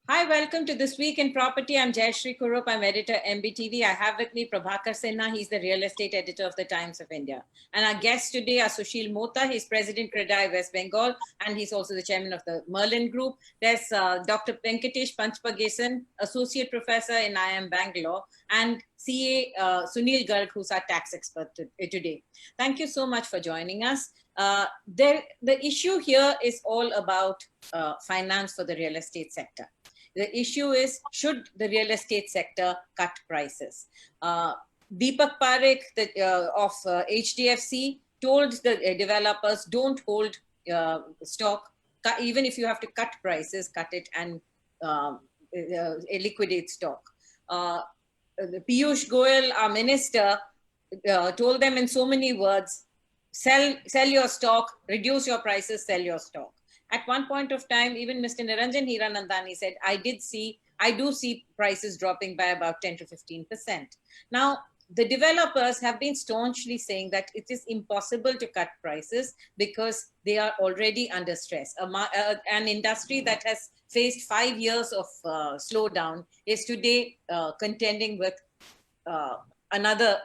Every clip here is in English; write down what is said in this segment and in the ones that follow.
Hi, welcome to This Week in Property. I'm Jayashree Kurup. I'm editor MBTV. I have with me Prabhakar Sinha. He's the real estate editor of the Times of India. And our guests today are Sushil Mohta. He's president CREDAI West Bengal, and he's also the chairman of the Merlin Group. There's Dr. Venkatesh Panchapagesan, associate professor in IIM Bangalore, and CA Sunil Garg, who's our tax expert today. Thank you so much for joining us. The issue here is all about finance for the real estate sector. The issue is, should the real estate sector cut prices? Deepak Parekh of HDFC told the developers, don't hold stock. Even if you have to cut prices, cut it and liquidate stock. Piyush Goyal, our minister, told them in so many words, sell your stock, reduce your prices, sell your stock. At one point of time, even Mr. Niranjan Hiranandani said, I do see prices dropping by about 10 to 15%. Now, the developers have been staunchly saying that it is impossible to cut prices because they are already under stress. An industry that has faced 5 years of slowdown is today contending with another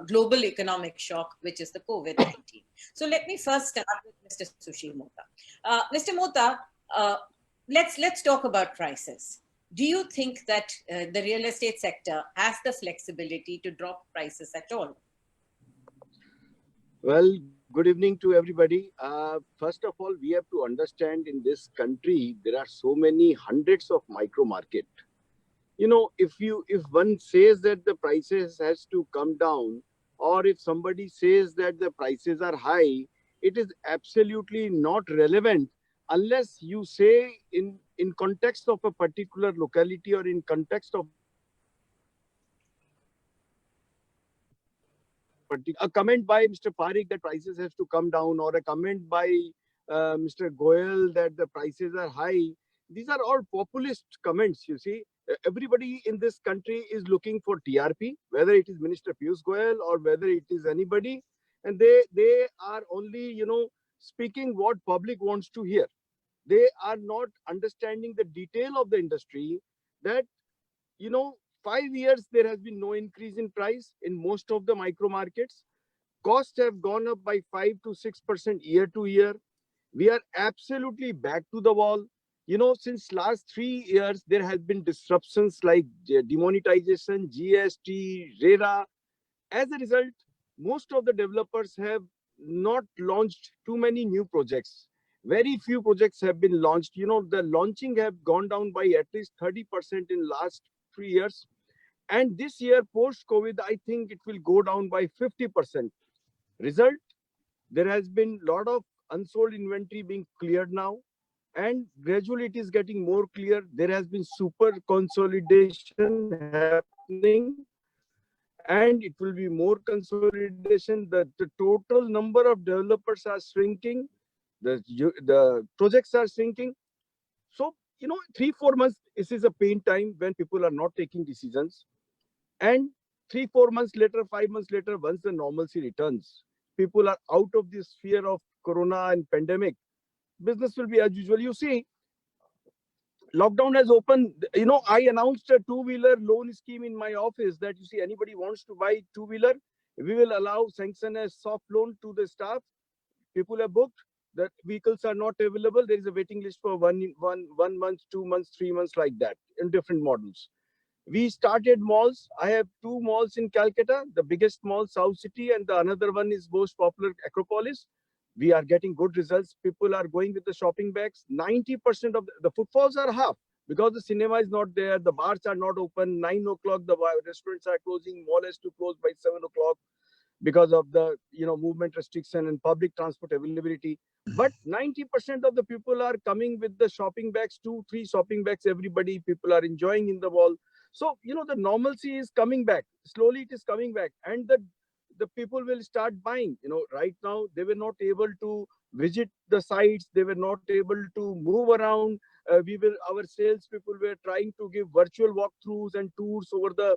global economic shock, which is the COVID-19. So let me first start with Mr. Sushil Mohta. Mr. Mohta, let's talk about prices. Do you think that the real estate sector has the flexibility to drop prices at all? Well, good evening to everybody. First of all, we have to understand in this country, there are so many hundreds of micro market. You know, if one says that the prices has to come down, or if somebody says that the prices are high, it is absolutely not relevant unless you say in context of a particular locality or in context of a comment by Mr. Parekh that prices have to come down, or a comment by Mr. Goyal that the prices are high. These are all populist comments, you see. Everybody in this country is looking for TRP, whether it is Minister Piyush Goyal or whether it is anybody. And they are only, speaking what public wants to hear. They are not understanding the detail of the industry that, 5 years there has been no increase in price in most of the micro markets. Costs have gone up by 5 to 6% year to year. We are absolutely back to the wall. Since last 3 years, there has been disruptions like demonetization, GST, RERA. As a result, most of the developers have not launched too many new projects. Very few projects have been launched. The launching have gone down by at least 30% in last 3 years. And this year, post-COVID, I think it will go down by 50%. Result, there has been a lot of unsold inventory being cleared now. And gradually it is getting more clear. There has been super consolidation happening, and it will be more consolidation. The total number of developers are shrinking. The projects are shrinking. So, 3-4 months, this is a pain time when people are not taking decisions. And 3-4 months later, 5 months later, once the normalcy returns, people are out of this fear of corona and pandemic, business will be as usual. You see, lockdown has opened. I announced a two-wheeler loan scheme in my office that, you see, anybody wants to buy two-wheeler, we will allow sanction as soft loan to the staff. People are booked. The vehicles are not available. There is a waiting list for one month, 2 months, 3 months, like that, in different models. We started malls. I have 2 malls in Calcutta, the biggest mall, South City, and the another one is most popular, Acropolis. We are getting good results. People are going with the shopping bags. 90% of the footfalls are half because the cinema is not there. The bars are not open. 9 o'clock, the restaurants are closing. Mall has to close by 7 o'clock because of the movement restriction and public transport availability. But 90% of the people are coming with the shopping bags, 2-3 shopping bags. Everybody, people are enjoying in the mall. So, the normalcy is coming back. Slowly it is coming back. And the people will start buying. Right now, they were not able to visit the sites. They were not able to move around. Our sales people were trying to give virtual walkthroughs and tours over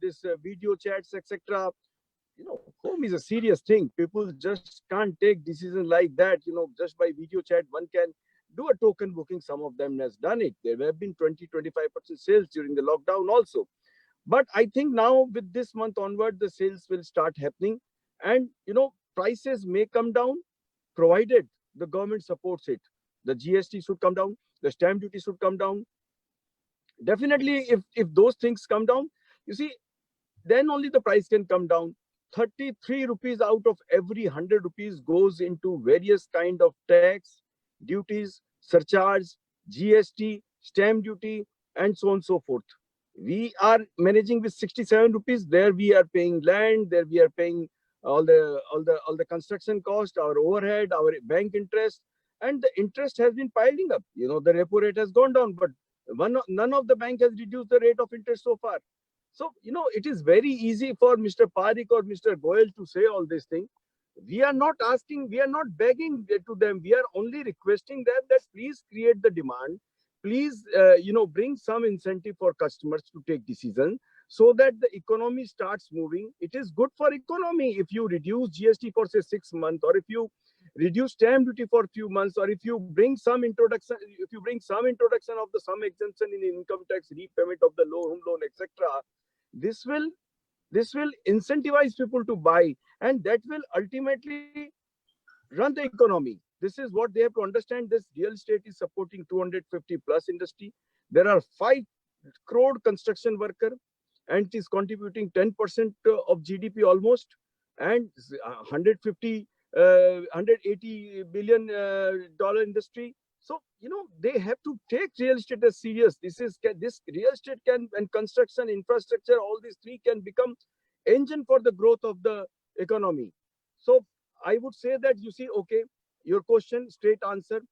this video chats, etc. Home is a serious thing. People just can't take decisions like that. Just by video chat, one can do a token booking. Some of them has done it. There have been 20-25% sales during the lockdown also. But I think now with this month onward, the sales will start happening. And, prices may come down provided the government supports it. The GST should come down. The stamp duty should come down. Definitely, if those things come down, you see, then only the price can come down. 33 rupees out of every 100 rupees goes into various kind of tax, duties, surcharge, GST, stamp duty, and so on and so forth. We are managing with 67 rupees. There we are paying land, there we are paying all the construction cost, our overhead, our bank interest, and the interest has been piling up. The repo rate has gone down, but none of the bank has reduced the rate of interest so far. So, it is very easy for Mr. Parik or Mr. Goyal to say all these things. We are not asking, we are not begging to them. We are only requesting them that please create the demand. Please, bring some incentive for customers to take decisions so that the economy starts moving. It is good for economy if you reduce GST for say 6 months, or if you reduce stamp duty for a few months, or if you bring some introduction, of the some exemption in income tax, repayment of the home loan, etc. This will incentivize people to buy, and that will ultimately run the economy. This is what they have to understand. This real estate is supporting 250 plus industry. There are 5 crore construction worker, and it is contributing 10% of GDP almost, and 180 billion dollar industry. So, they have to take real estate as serious. This real estate can, and construction, infrastructure, all these three can become engine for the growth of the economy. So I would say that, okay, your question, straight answer.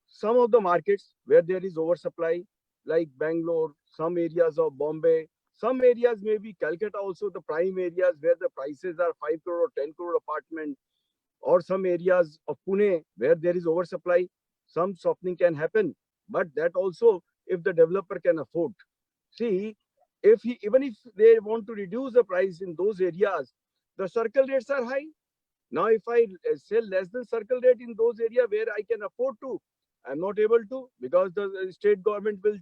Some of the markets where there is oversupply, like Bangalore, some areas of Bombay, some areas maybe Calcutta also, the prime areas where the prices are 5 crore or 10 crore apartment, or some areas of Pune where there is oversupply, some softening can happen. But that also, if the developer can afford. See, even if they want to reduce the price in those areas, the circle rates are high. Now, if I sell less than circle rate in those areas where I can afford to, I'm not able to, because the state government will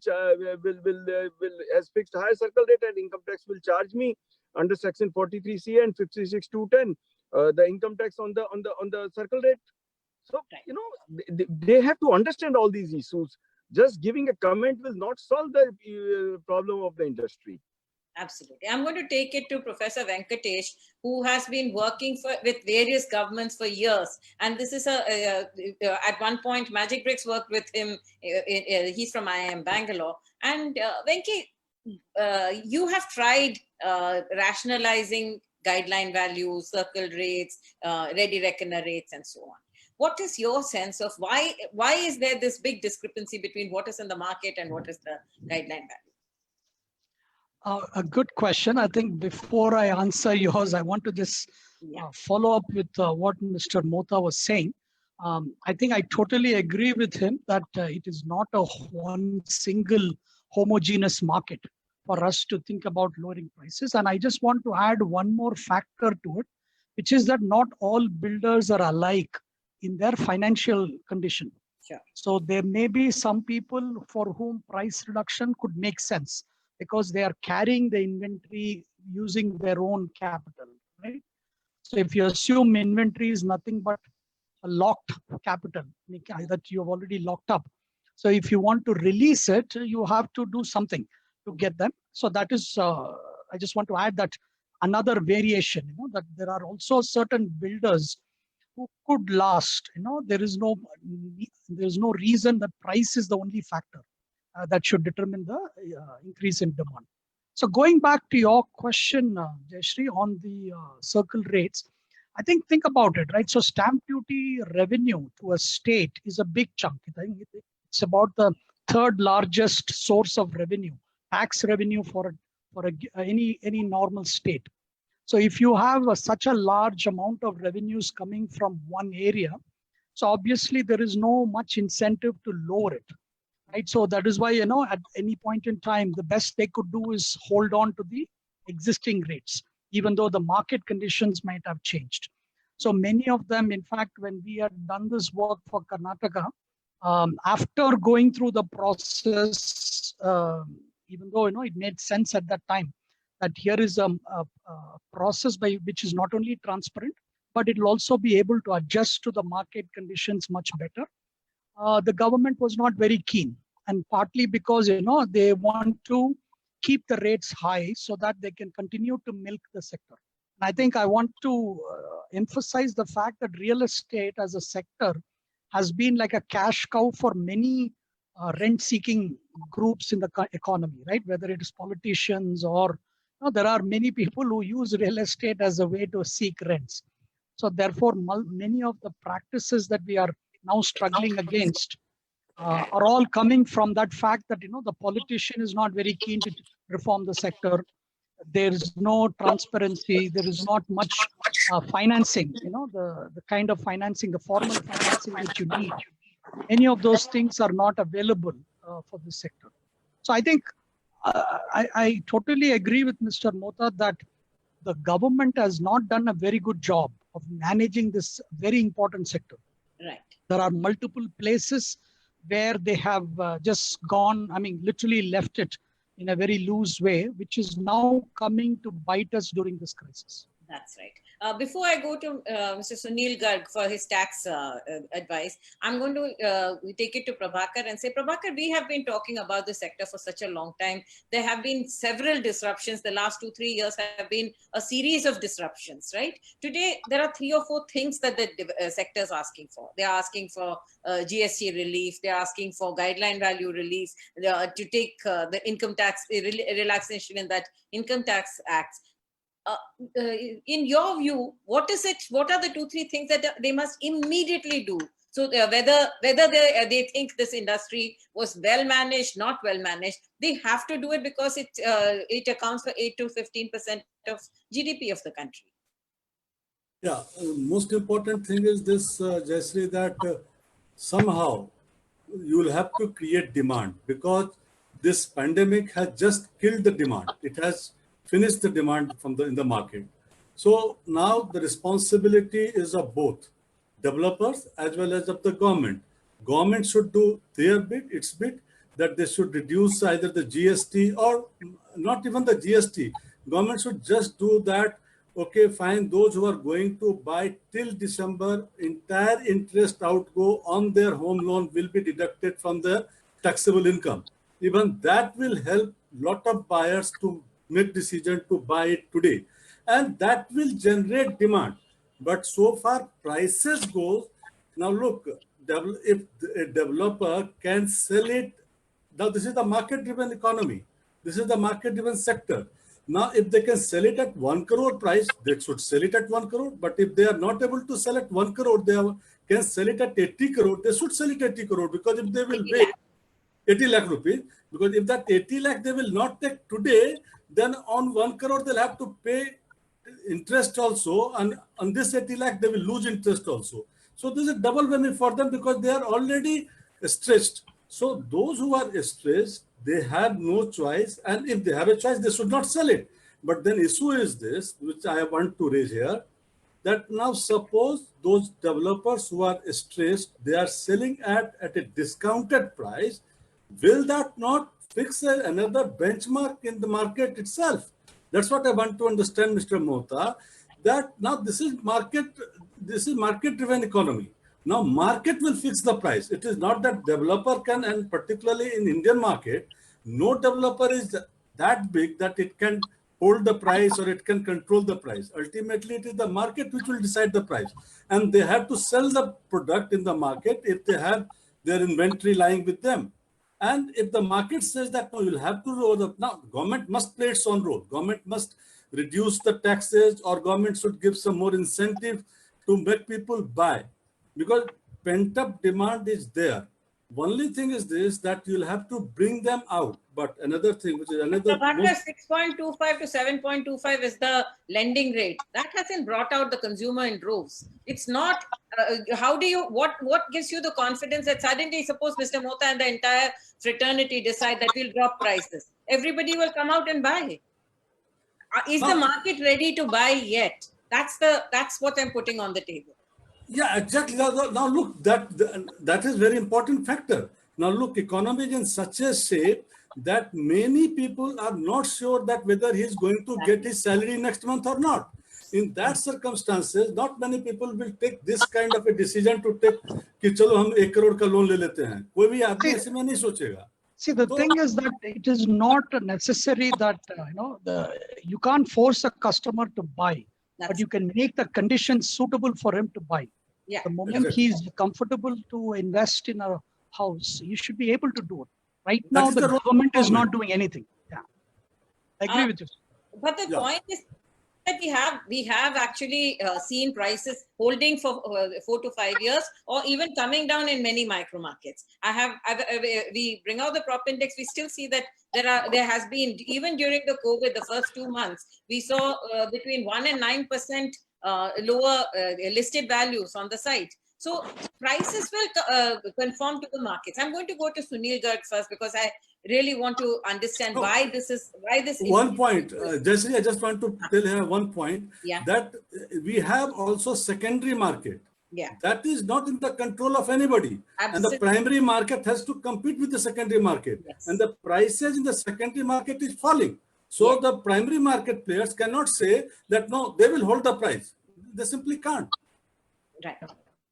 has fixed higher circle rate, and income tax will charge me under section 43C and 56(2)(10) the income tax on the circle rate. So, they have to understand all these issues. Just giving a comment will not solve the problem of the industry. Absolutely. I'm going to take it to Professor Venkatesh, who has been working with various governments for years. And this is at one point, Magicbricks worked with him. He's from IIM Bangalore. And Venki, you have tried rationalizing guideline values, circle rates, ready reckoner rates, and so on. What is your sense of why is there this big discrepancy between what is in the market and what is the guideline value? A good question. I think before I answer yours, I want to just follow up with what Mr. Mohta was saying. I think I totally agree with him that it is not a one single homogeneous market for us to think about lowering prices. And I just want to add one more factor to it, which is that not all builders are alike in their financial condition. Sure. So there may be some people for whom price reduction could make sense, because they are carrying the inventory using their own capital, right? So if you assume inventory is nothing but a locked capital that you have already locked up. So if you want to release it, you have to do something to get them. So that is, I just want to add that another variation, that there are also certain builders who could last. There is no reason that price is the only factor that should determine the increase in demand. So going back to your question, Jayashree, on the circle rates, I think about it, right? So stamp duty revenue to a state is a big chunk. I think it's about the third largest source of revenue, tax revenue for any normal state. So if you have such a large amount of revenues coming from one area, so obviously there is no much incentive to lower it. Right? So that is why, at any point in time, the best they could do is hold on to the existing rates, even though the market conditions might have changed. So many of them, in fact, when we had done this work for Karnataka, After going through the process, even though it made sense at that time that here is a process by which is not only transparent, but it will also be able to adjust to the market conditions much better. The government was not very keen, and partly because they want to keep the rates high so that they can continue to milk the sector. And I think I want to emphasize the fact that real estate as a sector has been like a cash cow for many rent-seeking groups in the economy, right? Whether it is politicians or there are many people who use real estate as a way to seek rents. So therefore, many of the practices that we are now struggling against are all coming from that fact that the politician is not very keen to reform the sector. There is no transparency. There is not much financing. The kind of financing, the formal financing which you need. Any of those things are not available for this sector. So I think I totally agree with Mr. Mohta that the government has not done a very good job of managing this very important sector. Right. There are multiple places where they have just gone, literally left it in a very loose way, which is now coming to bite us during this crisis. That's right. Before I go to Mr. Sunil Garg for his tax advice, I'm going to take it to Prabhakar and say, Prabhakar, we have been talking about the sector for such a long time. There have been several disruptions. The last 2-3 years have been a series of disruptions, right? Today, there are 3 or 4 things that the sector is asking for. They are asking for GST relief. They're asking for guideline value relief, to take the income tax relaxation in that income tax act. In your view, what is it? What are the 2-3 things that they must immediately do? So whether they think this industry was well managed, not well managed, they have to do it because it accounts for 8 to 15% of GDP of the country. Yeah, most important thing is this, Jayashree, that somehow you will have to create demand, because this pandemic has just killed the demand. It has finished the demand in the market. So now the responsibility is of both developers as well as of the government. Government should do their bit, its bit, that they should reduce either the GST or not even the GST. Government should just do that. Okay, fine, those who are going to buy till December, entire interest outgo on their home loan will be deducted from their taxable income. Even that will help lot of buyers to make decision to buy it today, and that will generate demand. But so far prices goes. Now look, if a developer can sell it, now this is the market driven economy, this is the market driven sector. Now if they can sell it at 1 crore price, they should sell it at 1 crore. But if they are not able to sell at 1 crore, they can sell it at 80 crore, they should sell it at 80 crore. Because if they will wait 80 lakh rupees, because if that 80 lakh they will not take today, then on 1 crore they'll have to pay interest also, and on this 80 lakh they will lose interest also. So this is a double benefit for them because they are already stretched. So those who are stressed, they have no choice, and if they have a choice, they should not sell it. But then issue is this, which I want to raise here, that now suppose those developers who are stressed, they are selling at a discounted price. Will that not fix another benchmark in the market itself? That's what I want to understand, Mr. Mohta, that now this is market-driven economy. Now market will fix the price. It is not that developer can, and particularly in Indian market, no developer is that big that it can hold the price or it can control the price. Ultimately, it is the market which will decide the price. And they have to sell the product in the market if they have their inventory lying with them. And if the market says that no, you'll have to now government must play its own role. Government must reduce the taxes, or government should give some more incentive to make people buy, because pent-up demand is there. Only thing is this, that you'll have to bring them out. But another thing, which is another 6.25 to 7.25 is the lending rate. That hasn't brought out the consumer in droves. It's not. How do you? What gives you the confidence that suddenly, suppose Mr. Mohta and the entire fraternity decide that we'll drop prices, everybody will come out and buy? Is the market ready to buy yet? That's what I'm putting on the table. Yeah, exactly. Now look, that is very important factor. Now look, economy is in such a shape that many people are not sure that whether he is going to get his salary next month or not. In that circumstances, not many people will take this kind of a decision to take कि चलो हम 1 करोड़ का loan ले लेते हैं. कोई भी आदमी ऐसे में नहीं सोचेगा. See, the So, thing is that it is not necessary that you can't force a customer to buy, but you can make the conditions suitable for him to buy. Yeah. The moment Exactly. he's comfortable to invest in a house, you should be able to do it. Right That now, is the the role of government is not government. doing anything. Yeah, I agree with you. But the Yeah. point is that we have actually seen prices holding for 4 to 5 years, or even coming down in many micro markets. We bring out the prop index, we still see that there has been, even during the COVID, the first 2 months, we saw between 1 and 9% lower listed values on the site. So prices will conform to the markets. I'm going to go to Sunil Garg first, because I really want to understand why this. One point, Jayashree, I just want to tell her one point, Yeah. that we have also secondary market. Yeah. That is not in the control of anybody. And the Absolutely. primary market has to compete with the secondary market. Yes. And the prices in the secondary market is falling. So Yeah. the primary market players cannot say that, no, they will hold the price. They simply can't. Right.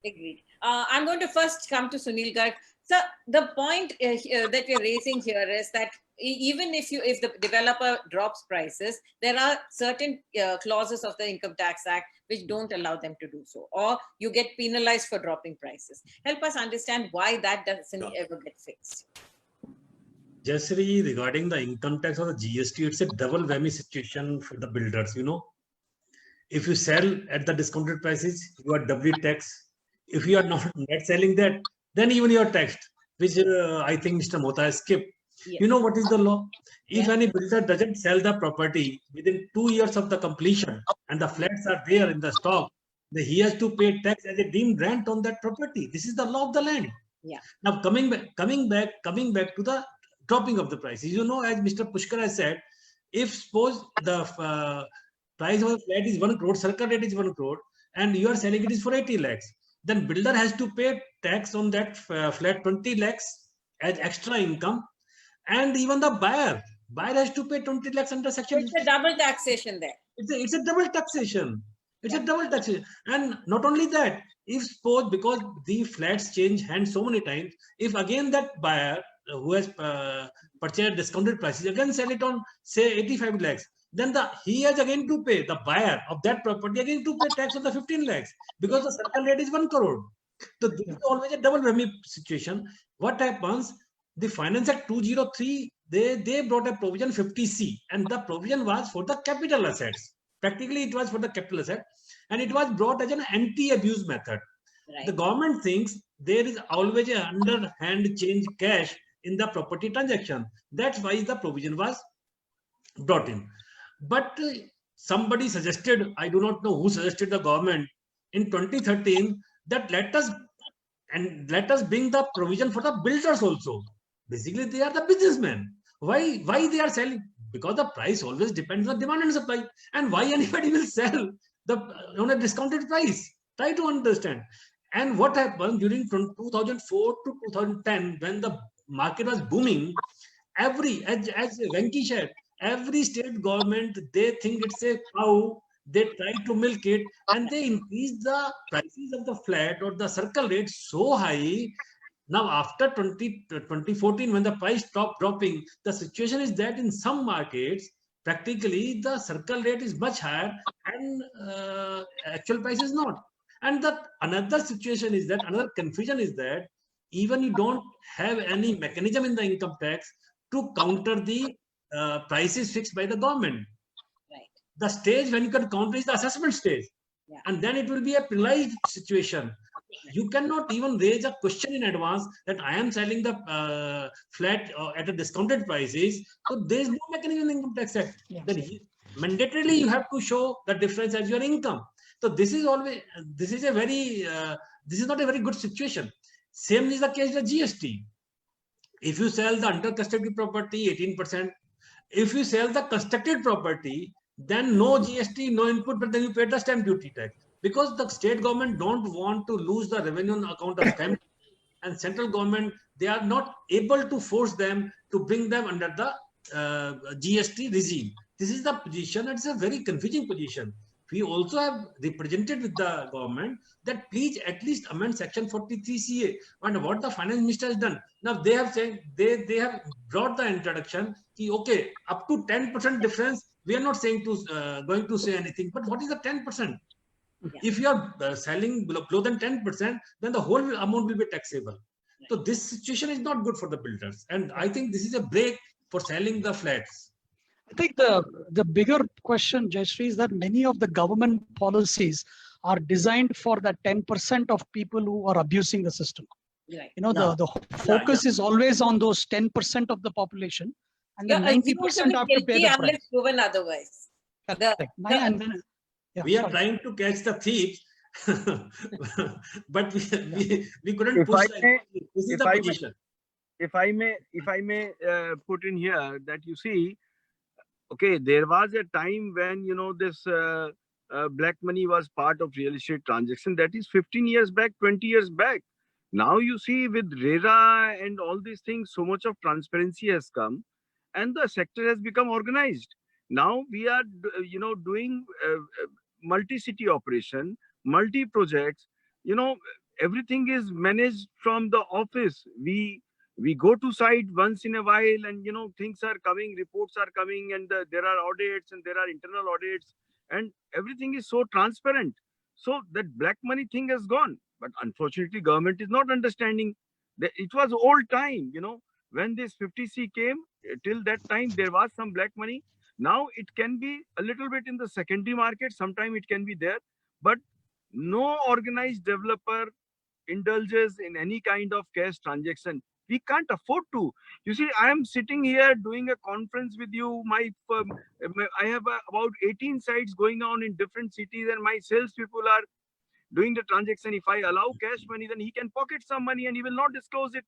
Agreed. I'm going to first come to Sunil Garg. So the point that we're raising here is that even if the developer drops prices, there are certain clauses of the Income Tax Act which don't allow them to do so, or you get penalized for dropping prices. Help us understand why that doesn't ever get fixed. Jayashree, regarding the income tax or the GST, it's a double whammy situation for the builders. If you sell at the discounted prices, you are doubly taxed. If you are not selling that, then even you are taxed, which I think Mr. Mohta has skipped. Yes. You know what is the law? If Yeah. any builder doesn't sell the property within 2 years of the completion and the flats are there in the stock, then he has to pay tax as a deemed rent on that property. This is the law of the land. Yeah. Now coming back to the dropping of the prices. As Mr. Pushkar has said, if suppose the price of a flat is 1 crore, circle rate is 1 crore, and you are selling it is for 80 lakhs, then builder has to pay tax on that flat 20 lakhs as extra income, and even the buyer has to pay 20 lakhs under section. It's a double taxation there. It's a double taxation. It's a double taxation. And not only that, if suppose, because the flats change hands so many times, if again that buyer who has purchased discounted prices again sell it on, say, 85 lakhs, then he has again to pay, the buyer of that property again to pay tax on the 15 lakhs, because the circle rate is 1 crore. So this is always a double whammy situation. What happens? The Finance Act 203, they brought a provision 50C, and the provision was for the capital assets. Practically, it was for the capital asset, and it was brought as an anti-abuse method. Right. The government thinks there is always a underhand change cash in the property transaction. That's why the provision was brought in. But somebody suggested, I do not know who suggested, the government in 2013, that let us bring the provision for the builders also. Basically, they are the businessmen. Why they are selling? Because the price always depends on demand and supply. And why anybody will sell on a discounted price? Try to understand. And what happened during 2004 to 2010, when the market was booming, as Venki said, every state government, they think it's a cow, they try to milk it, and they increase the prices of the flat or the circle rate so high. Now, after 2014, when the price stopped dropping, the situation is that in some markets, practically the circle rate is much higher and actual price is not. And another situation is that, another confusion is that, even you don't have any mechanism in the income tax to counter the prices fixed by the government. Right. The stage when you can counter is the assessment stage. Yeah. And then it will be a penalized situation. You cannot even raise a question in advance that I am selling the flat at a discounted prices. So there is no mechanism in income tax act. Yeah. Then mandatorily you have to show the difference as your income. So this is not a very good situation. Same is the case with GST. If you sell the under custody property, 18%. If you sell the constructed property, then no GST, no input, but then you pay the stamp duty tax. because the state government don't want to lose the revenue on account of stamp, and central government, they are not able to force them to bring them under the GST regime. This is the position. It's a very confusing position. We also have represented with the government that please at least amend section 43 CA. And what the finance minister has done, now they have said, they have brought the introduction, okay, up to 10% difference, we are not saying to going to say anything, but what is the 10%? Yeah. If you are selling below than 10%, then the whole amount will be taxable. So this situation is not good for the builders. And I think this is a break for selling the flats. I think the bigger question, Jayashree, is that many of the government policies are designed for that 10% of people who are abusing the system. Right. You know, the focus is always on those 10% of the population, and the 90% have to pay the price. Unless proven otherwise. We are trying to catch the thieves, but we couldn't push. This is the position. If I may put in here that, you see, okay, there was a time when, you know, this black money was part of real estate transaction. That is 15 years back, 20 years back. Now you see with RERA and all these things, so much of transparency has come and the sector has become organized. Now we are, you know, doing multi-city operation, multi-projects, you know, everything is managed from the office. We go to site once in a while and, you know, things are coming, reports are coming, and there are audits and there are internal audits and everything is so transparent. So that black money thing has gone. But unfortunately, government is not understanding that it was old time, you know, when this 50C came, till that time, there was some black money. Now it can be a little bit in the secondary market. Sometime it can be there, but no organized developer indulges in any kind of cash transaction. We can't afford to. You see, I am sitting here doing a conference with you. I have about 18 sites going on in different cities, and my sales people are doing the transaction. If I allow cash money, then he can pocket some money and he will not disclose it.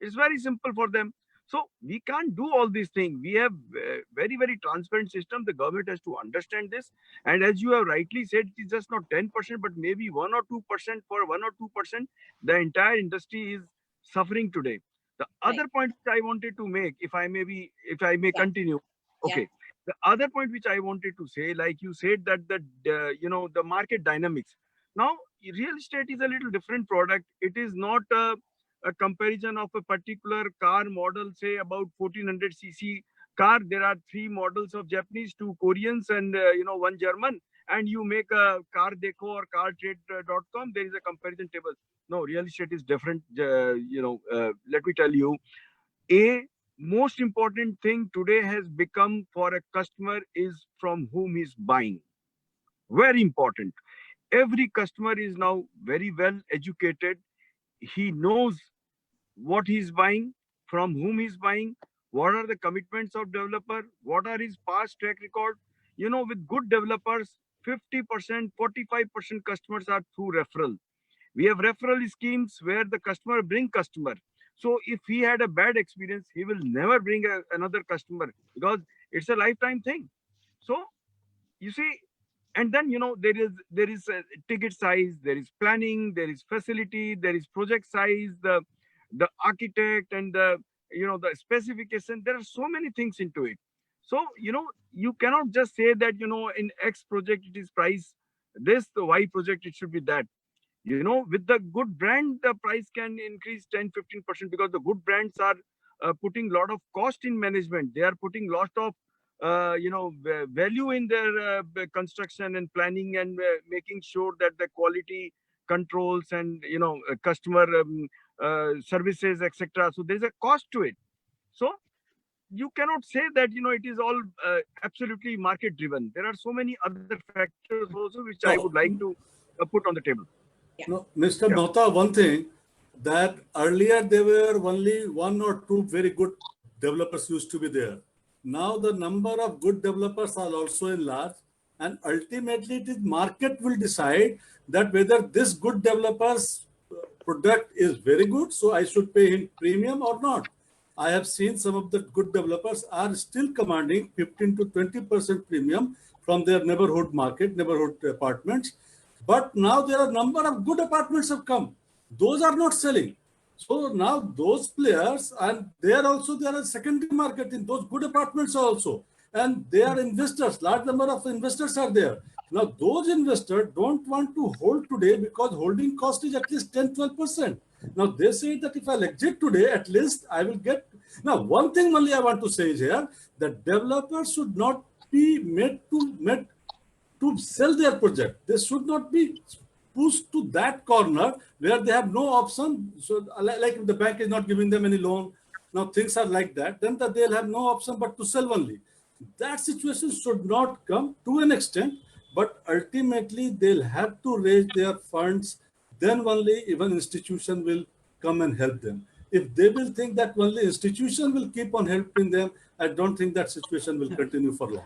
It's very simple for them. So we can't do all these things. We have very, very transparent system. The government has to understand this. And as you have rightly said, it's just not 10%, but maybe 1 or 2%. For 1 or 2%, the entire industry is suffering today. The other point which I wanted to make, if I may continue. Okay. Yeah. The other point which I wanted to say, like you said, that the market dynamics. Now, real estate is a little different product. It is not a comparison of a particular car model, say about 1400cc car. There are 3 models of Japanese, 2 Koreans, and 1 German. And you make a car deco or cartrade.com. There is a comparison table. No, real estate is different. Let me tell you, most important thing today has become for a customer is from whom he's buying. Very important. Every customer is now very well educated. He knows what he's buying, from whom he's buying, what are the commitments of developer, what are his past track record. You know, with good developers, 50%, 45% customers are through referral. We have referral schemes where the customer bring customer. So if he had a bad experience, he will never bring another customer because it's a lifetime thing. So you see, and then, you know, there is a ticket size, there is planning, there is facility, there is project size, the architect and the specification. There are so many things into it. So, you know, you cannot just say that, you know, in X project it is price this, the Y project it should be that. You know, with the good brand, the price can increase 10-15% because the good brands are putting a lot of cost in management. They are putting lot of value in their construction and planning and making sure that the quality controls and, you know, customer services, etc. So there's a cost to it. So you cannot say that, you know, it is all absolutely market driven. There are so many other factors also which I would like to put on the table. Yeah. No, Mr. Mohta, one thing that earlier there were only 1 or 2 very good developers used to be there. Now the number of good developers are also enlarged, and ultimately the market will decide that whether this good developer's product is very good, so I should pay him premium or not. I have seen some of the good developers are still commanding 15 to 20% premium from their neighborhood market, neighborhood apartments. But now there are a number of good apartments have come. Those are not selling. So now those players, and there are secondary market in those good apartments also. And they are investors, large number of investors are there. Now those investors don't want to hold today because holding cost is at least 10-12%. Now they say that if I'll exit today, at least I will get. Now one thing only I want to say is here, that developers should not be made to sell their project. They should not be pushed to that corner where they have no option. So like if the bank is not giving them any loan, now things are like that, then they'll have no option but to sell only. That situation should not come to an extent, but ultimately they'll have to raise their funds. Then only even institution will come and help them. If they will think that only institution will keep on helping them, I don't think that situation will continue for long.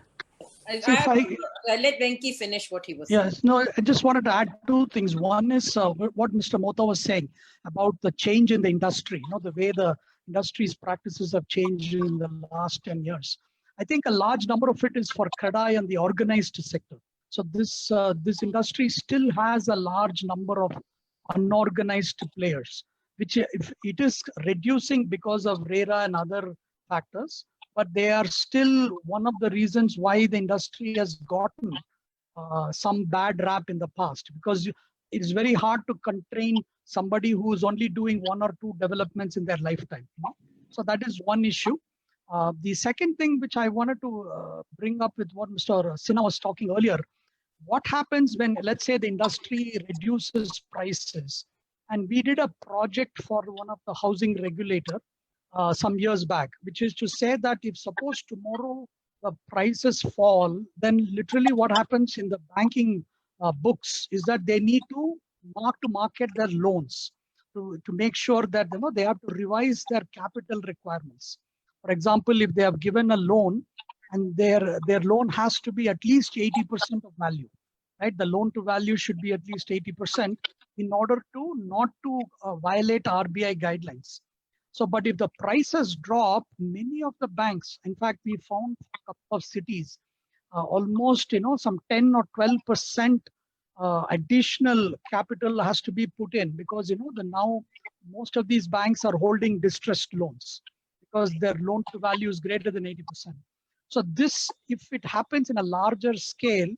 Let Venki finish what he was saying. Yes, no, I just wanted to add two things. One is what Mr. Mohta was saying about the change in the industry, the way the industry's practices have changed in the last 10 years. I think a large number of it is for CREDAI and the organized sector. So this industry still has a large number of unorganized players, which if it is reducing because of RERA and other factors, but they are still one of the reasons why the industry has gotten some bad rap in the past, because it is very hard to constrain somebody who is only doing 1 or 2 developments in their lifetime. So that is one issue. The second thing which I wanted to bring up with what Mr. Sinha was talking earlier, what happens when, let's say, the industry reduces prices? And we did a project for one of the housing regulator some years back, which is to say that if suppose tomorrow the prices fall, then literally what happens in the banking books is that they need to market their loans to make sure that they have to revise their capital requirements. For example, if they have given a loan and their loan has to be at least 80% of value, right? The loan to value should be at least 80% in order to not to violate RBI guidelines. So, but if the prices drop, many of the banks, in fact, we found a couple of cities, almost, some 10 or 12% additional capital has to be put in, because, now most of these banks are holding distressed loans because their loan to value is greater than 80%. So this, if it happens in a larger scale,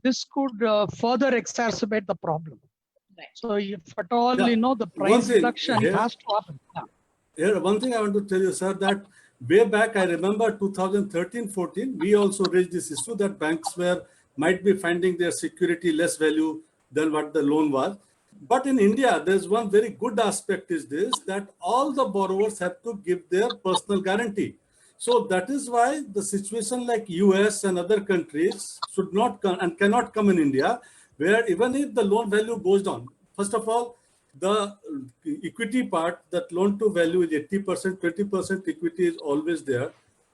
this could further exacerbate the problem. Right. So if at all, the price reduction has to happen. Here, one thing I want to tell you, sir, that way back, I remember 2013-14, we also raised this issue that banks might be finding their security less value than what the loan was. But in India, there's one very good aspect is this, that all the borrowers have to give their personal guarantee. So that is why the situation like US and other countries should not come and cannot come in India, where even if the loan value goes down, first of all, the equity part, that loan to value is 80%, 20% equity is always there.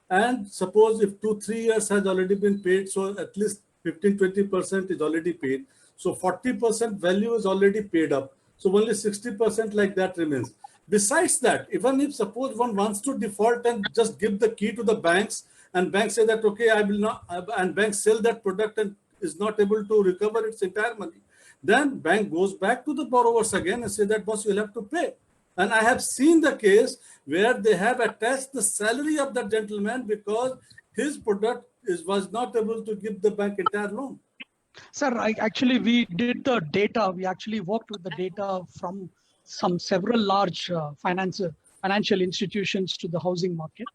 And suppose if 2-3 years has already been paid, so at least 15-20% is already paid. So 40% value is already paid up. So only 60% like that remains. Besides that, even if suppose one wants to default and just give the key to the banks, and banks say that, okay, I will not, and banks sell that product and is not able to recover its entire money, then bank goes back to the borrowers again and say that, boss, you'll have to pay. And I have seen the case where they have attached the salary of that gentleman because his product was not able to give the bank entire loan. Sir, we did the data. We actually worked with the data from several large financial institutions to the housing market.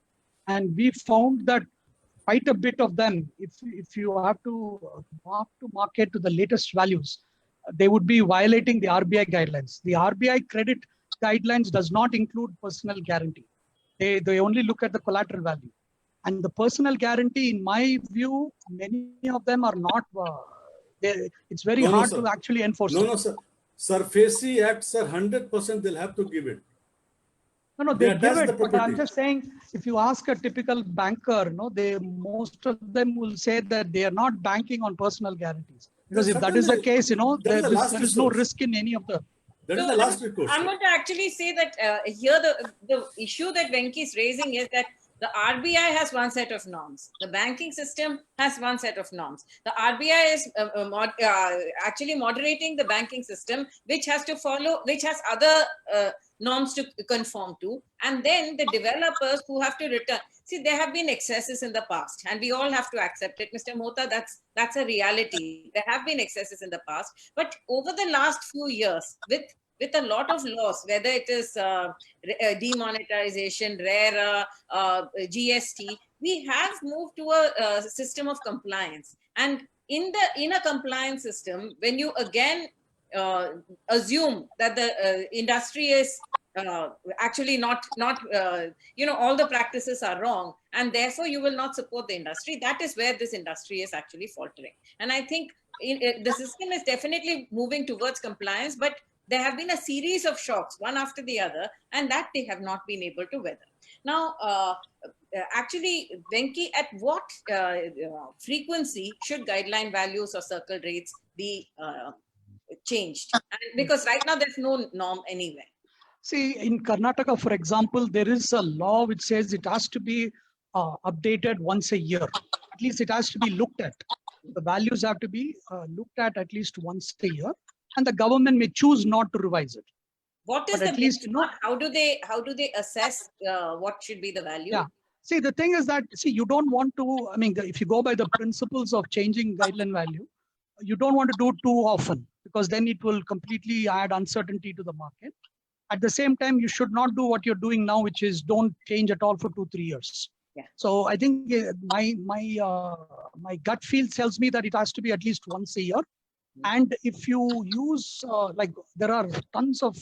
And we found that quite a bit of them, if you have to market to the latest values, they would be violating the RBI guidelines. The RBI credit guidelines does not include personal guarantee. They only look at the collateral value. And the personal guarantee, in my view, many of them are not, it's very hard to actually enforce. No, sir. SARFAESI Act, sir, 100% they'll have to give it. No, they give it, but I'm just saying, if you ask a typical banker, most of them will say that they are not banking on personal guarantees. Because if that is the case, there is no risk in any of the... That is the last recourse. I'm going to actually say that here the issue that Venki is raising is that The RBI has one set of norms. The banking system has one set of norms. The RBI is actually moderating the banking system, which has to follow, which has other norms to conform to. And then the developers who have to return. See, there have been excesses in the past, and we all have to accept it. Mr. Mohta, that's a reality. There have been excesses in the past. But over the last few years, with a lot of laws, whether it is demonetization, RERA, GST, we have moved to a system of compliance. And in a compliance system, when you again assume that the industry is actually not all the practices are wrong, and therefore you will not support the industry, that is where this industry is actually faltering. And I think the system is definitely moving towards compliance, but there have been a series of shocks, one after the other, and that they have not been able to weather. Now, actually, Venki, at what frequency should guideline values or circle rates be changed? Because right now there's no norm anywhere. See, in Karnataka, for example, there is a law which says it has to be updated once a year. At least it has to be looked at. The values have to be looked at least once a year. And the government may choose not to revise it. What is the benchmark? How do they assess what should be the value? Yeah. See, the thing is that, you don't want to, if you go by the principles of changing guideline value, you don't want to do it too often, because then it will completely add uncertainty to the market. At the same time, you should not do what you're doing now, which is don't change at all for 2-3 years. Yeah. So I think my gut feel tells me that it has to be at least once a year. And if you use, there are tons of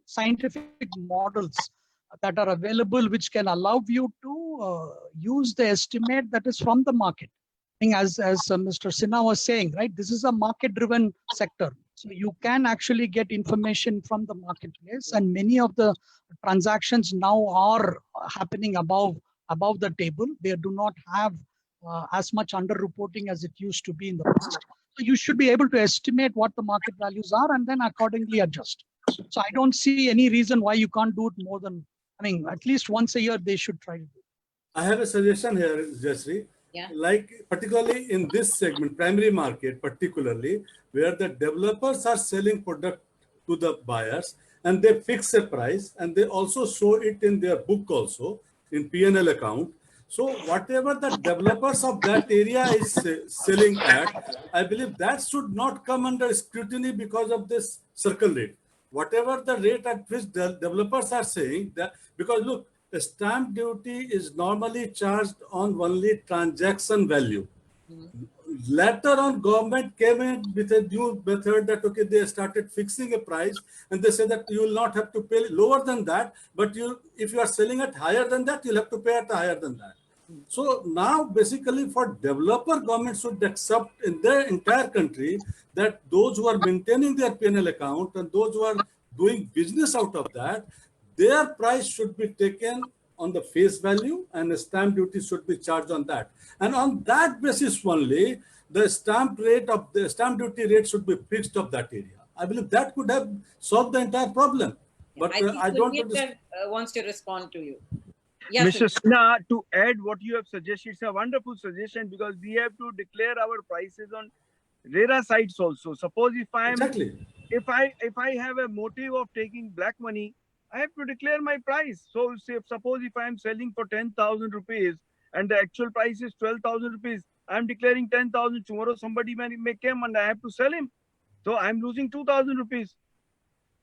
scientific models that are available, which can allow you to use the estimate that is from the market. I think as Mr. Sinha was saying, right, this is a market-driven sector. So you can actually get information from the marketplace, and many of the transactions now are happening above the table. They do not have as much under-reporting as it used to be in the past. So you should be able to estimate what the market values are and then accordingly adjust. So I don't see any reason why you can't do it more than, at least once a year they should try to do it. I have a suggestion here, Jayashree. Yeah. Like particularly in this segment, primary market particularly, where the developers are selling product to the buyers and they fix a price and they also show it in their book also, in P&L account. So whatever the developers of that area is selling at, I believe that should not come under scrutiny because of this circle rate. Whatever the rate at which the developers are saying that, because look, the stamp duty is normally charged on only transaction value. Later on, government came in with a new method that, okay, they started fixing a price and they said that you will not have to pay lower than that, but if you are selling at higher than that, you'll have to pay at higher than that. So now basically for developer, government should accept in their entire country that those who are maintaining their P&L account and those who are doing business out of that, their price should be taken on the face value and the stamp duty should be charged on that. And on that basis only, the stamp duty rate should be fixed of that area. I believe that could have solved the entire problem. But I don't think wants to respond to you. Yes, Mr. Sinha, to add what you have suggested, it's a wonderful suggestion because we have to declare our prices on RERA sites also. Suppose if I have a motive of taking black money, I have to declare my price. So suppose if I am selling for 10,000 rupees and the actual price is 12,000 rupees, I am declaring 10,000. Tomorrow somebody may come and I have to sell him. So I am losing 2,000 rupees.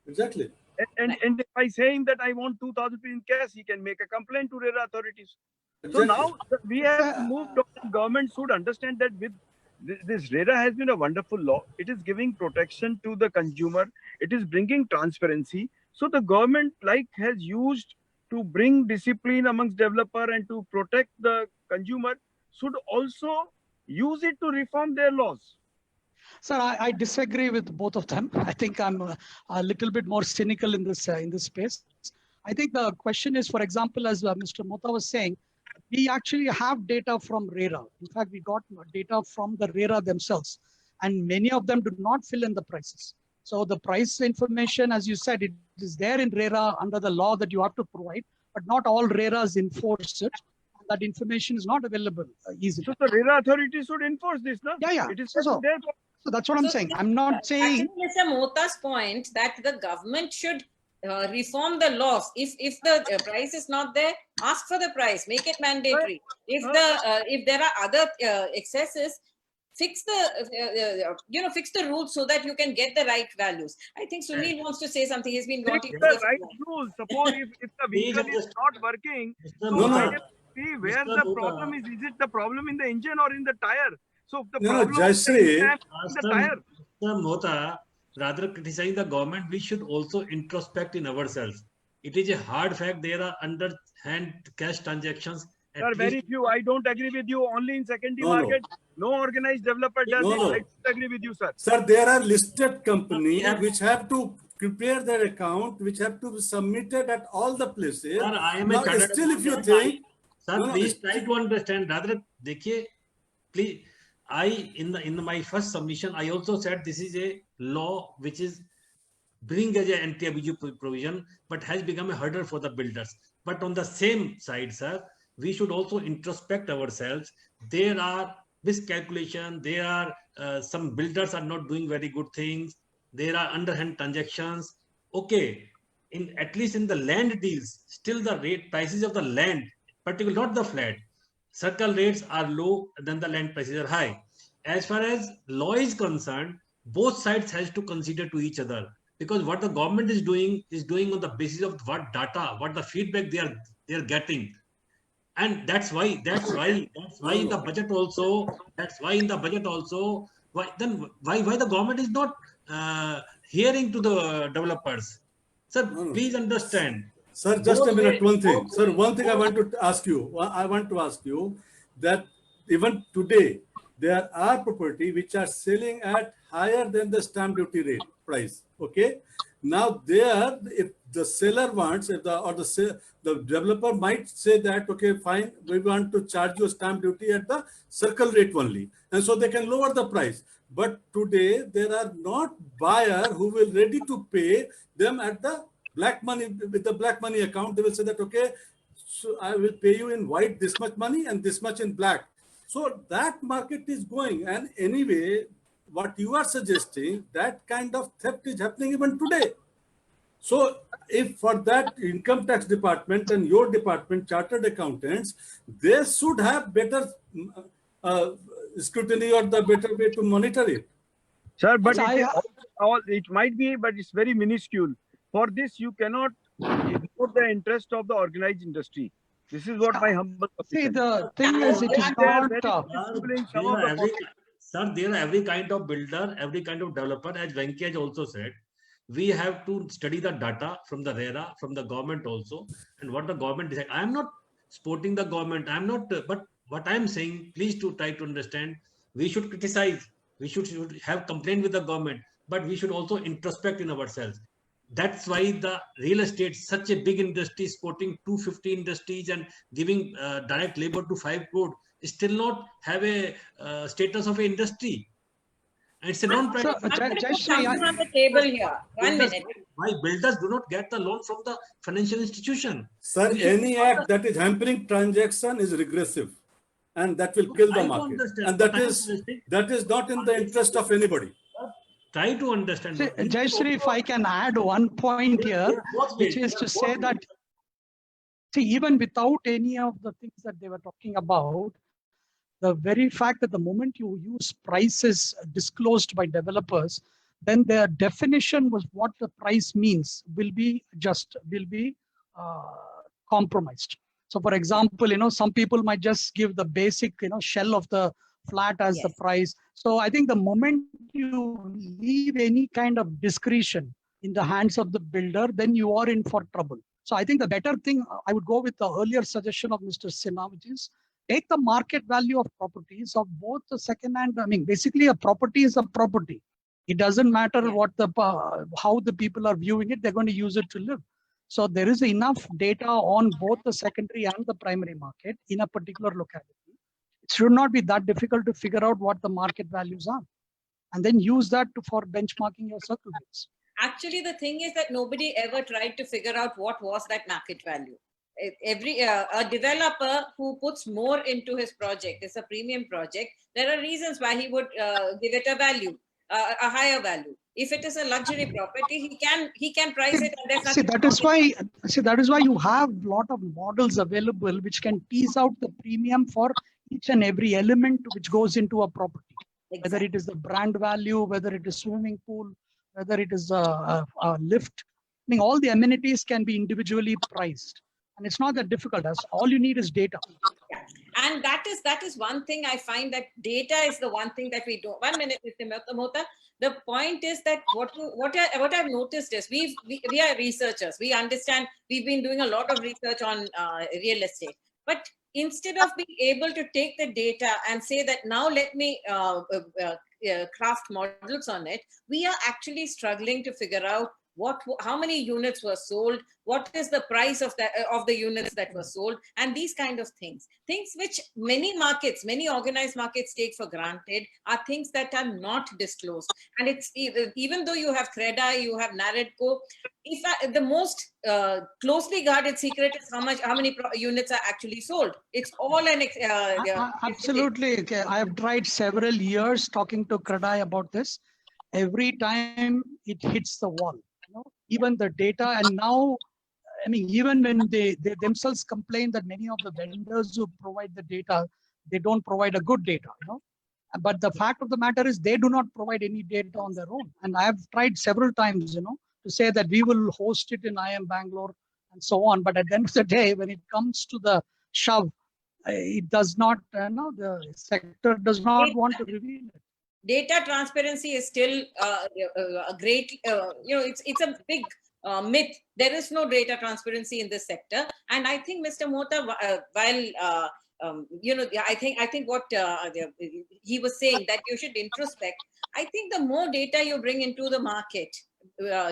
Exactly. And by saying that I want 2,000 rupees in cash, he can make a complaint to RERA authorities. Exactly. So now we have moved on. Government should understand that with this RERA has been a wonderful law. It is giving protection to the consumer. It is bringing transparency. So the government has used to bring discipline amongst developer and to protect the consumer should also use it to reform their laws. Sir, I disagree with both of them. I think I'm a little bit more cynical in this space. I think the question is, for example, as Mr. Mohta was saying, we actually have data from RERA. In fact, we got data from the RERA themselves, and many of them do not fill in the prices. So the price information, as you said, it is there in RERA under the law that you have to provide, but not all RERAs enforce it. that information is not available easily. So the RERA authority should enforce this, no? Yeah. It is So there. So that's what I'm saying. I'm not saying. Actually, Mr. Mohta's point that the government should reform the laws. If the price is not there, ask for the price, make it mandatory. If there are other excesses, fix the rules so that you can get the right values. I think Sunil wants to say something. He's been wanting to The right rules. Suppose if the vehicle is not working, so I can see where the problem is. Is it the problem in the engine or in the tire? So if the problem Jayashree, is in the tire. Mr. Mohta, rather criticizing the government, we should also introspect in ourselves. It is a hard fact there are underhand cash transactions. There are very few. I don't agree with you. Only in secondary market, no organized developer does it. I don't agree with you, sir. Sir, there are listed companies which have to prepare their account, which have to be submitted at all the places. Sir, I am now, still, if you think, sir, please try to understand. Rather, देखिए, please. In my first submission, I also said this is a law which is bring as an anti-abuse provision, but has become a hurdle for the builders. But on the same side, sir, we should also introspect ourselves. There are miscalculation. There are some builders are not doing very good things. There are underhand transactions. Okay, at least in the land deals, still the prices of the land, particularly not the flat, circle rates are low, then the land prices are high. As far as law is concerned, both sides has to consider to each other, because what the government is doing on the basis of what data, what the feedback they are getting, and that's why in the budget also, why the government is not hearing to the developers. Sir, please understand. Sir, just a minute, one thing. Sir, one thing I want to ask you that even today, there are property which are selling at higher than the stamp duty rate price. Okay. Now there, if the seller wants, the developer might say that, okay, fine, we want to charge you stamp duty at the circle rate only. And so they can lower the price. But today, there are not buyer who will ready to pay them at the black money, with the black money account. They will say that, okay, so I will pay you in white this much money and this much in black. So that market is going. And anyway, what you are suggesting, that kind of theft is happening even today. So if for that income tax department and your department, chartered accountants, they should have better scrutiny or the better way to monitor it. Sir, but it might be, but it's very minuscule. For this, you cannot ignore the interest of the organized industry. This is what my humble opinion. See, the thing is, it is not. Sir, there are every kind of builder, every kind of developer. As Venkatesh also said, we have to study the data from the RERA, from the government also, and what the government decides. I am not supporting the government. I am not, but what I am saying, please to try to understand. We should criticize. We should have complaint with the government, but we should also introspect in ourselves. That's why the real estate, such a big industry, supporting 250 industries and giving direct labor to 5 crore, still not have a status of an industry. And it's a non-private. on the table here. 1 minute. Why builders do not get the loan from the financial institution? Sir, any act that is hampering transaction is regressive, and that will kill the market. And that is not in the interest of anybody. Try to understand. Jayashree, if I can add one point here, which is to say that, see, even without any of the things that they were talking about, the very fact that the moment you use prices disclosed by developers, then their definition was what the price means will be compromised. So, for example, some people might just give the basic, shell of the flat as the price. So I think the moment you leave any kind of discretion in the hands of the builder, then you are in for trouble. So I think the better thing, I would go with the earlier suggestion of Mr. Sinha, which is take the market value of properties of both the second hand. I mean, basically a property is a property. It doesn't matter what how the people are viewing it, they're going to use it to live. So there is enough data on both the secondary and the primary market in a particular locality. It should not be that difficult to figure out what the market values are, and then use that for benchmarking your circle rates. Actually, the thing is that nobody ever tried to figure out what was that market value. every a developer who puts more into his project, it's a premium project, there are reasons why he would give it a value, a higher value. If it is a luxury property, he can price it, and there's See, nothing wrong that is why you have a lot of models available which can tease out the premium for each and every element which goes into a property. Exactly. Whether it is the brand value, whether it is swimming pool, whether it is a lift. I mean, all the amenities can be individually priced, and it's not that difficult. As all you need is data. Yeah. And that is one thing I find, that data is the one thing that we do. 1 minute, Mr. Mohta. The point is that what I've noticed is we are researchers. We understand. We've been doing a lot of research on real estate, but instead of being able to take the data and say that now let me craft models on it, we are actually struggling to figure out how many units were sold, what is the price of the units that were sold, and these kind of things which many organized markets take for granted, are things that are not disclosed. And it's even though you have CREDAI, you have NAREDCO, the most closely guarded secret is how many units are actually sold. It's all an absolutely. Okay. I have tried several years talking to CREDAI about this. Every time it hits the wall. Even the data, and now, I mean, even when they themselves complain that many of the vendors who provide the data, they don't provide a good data, But the fact of the matter is they do not provide any data on their own. And I have tried several times, to say that we will host it in IIM Bangalore and so on. But at the end of the day, when it comes to the shove, it does not, the sector does not want to reveal it. Data transparency is still a great, it's a big myth. There is no data transparency in this sector. And I think, Mr. Mohta, while, I think what he was saying, that you should introspect, I think the more data you bring into the market,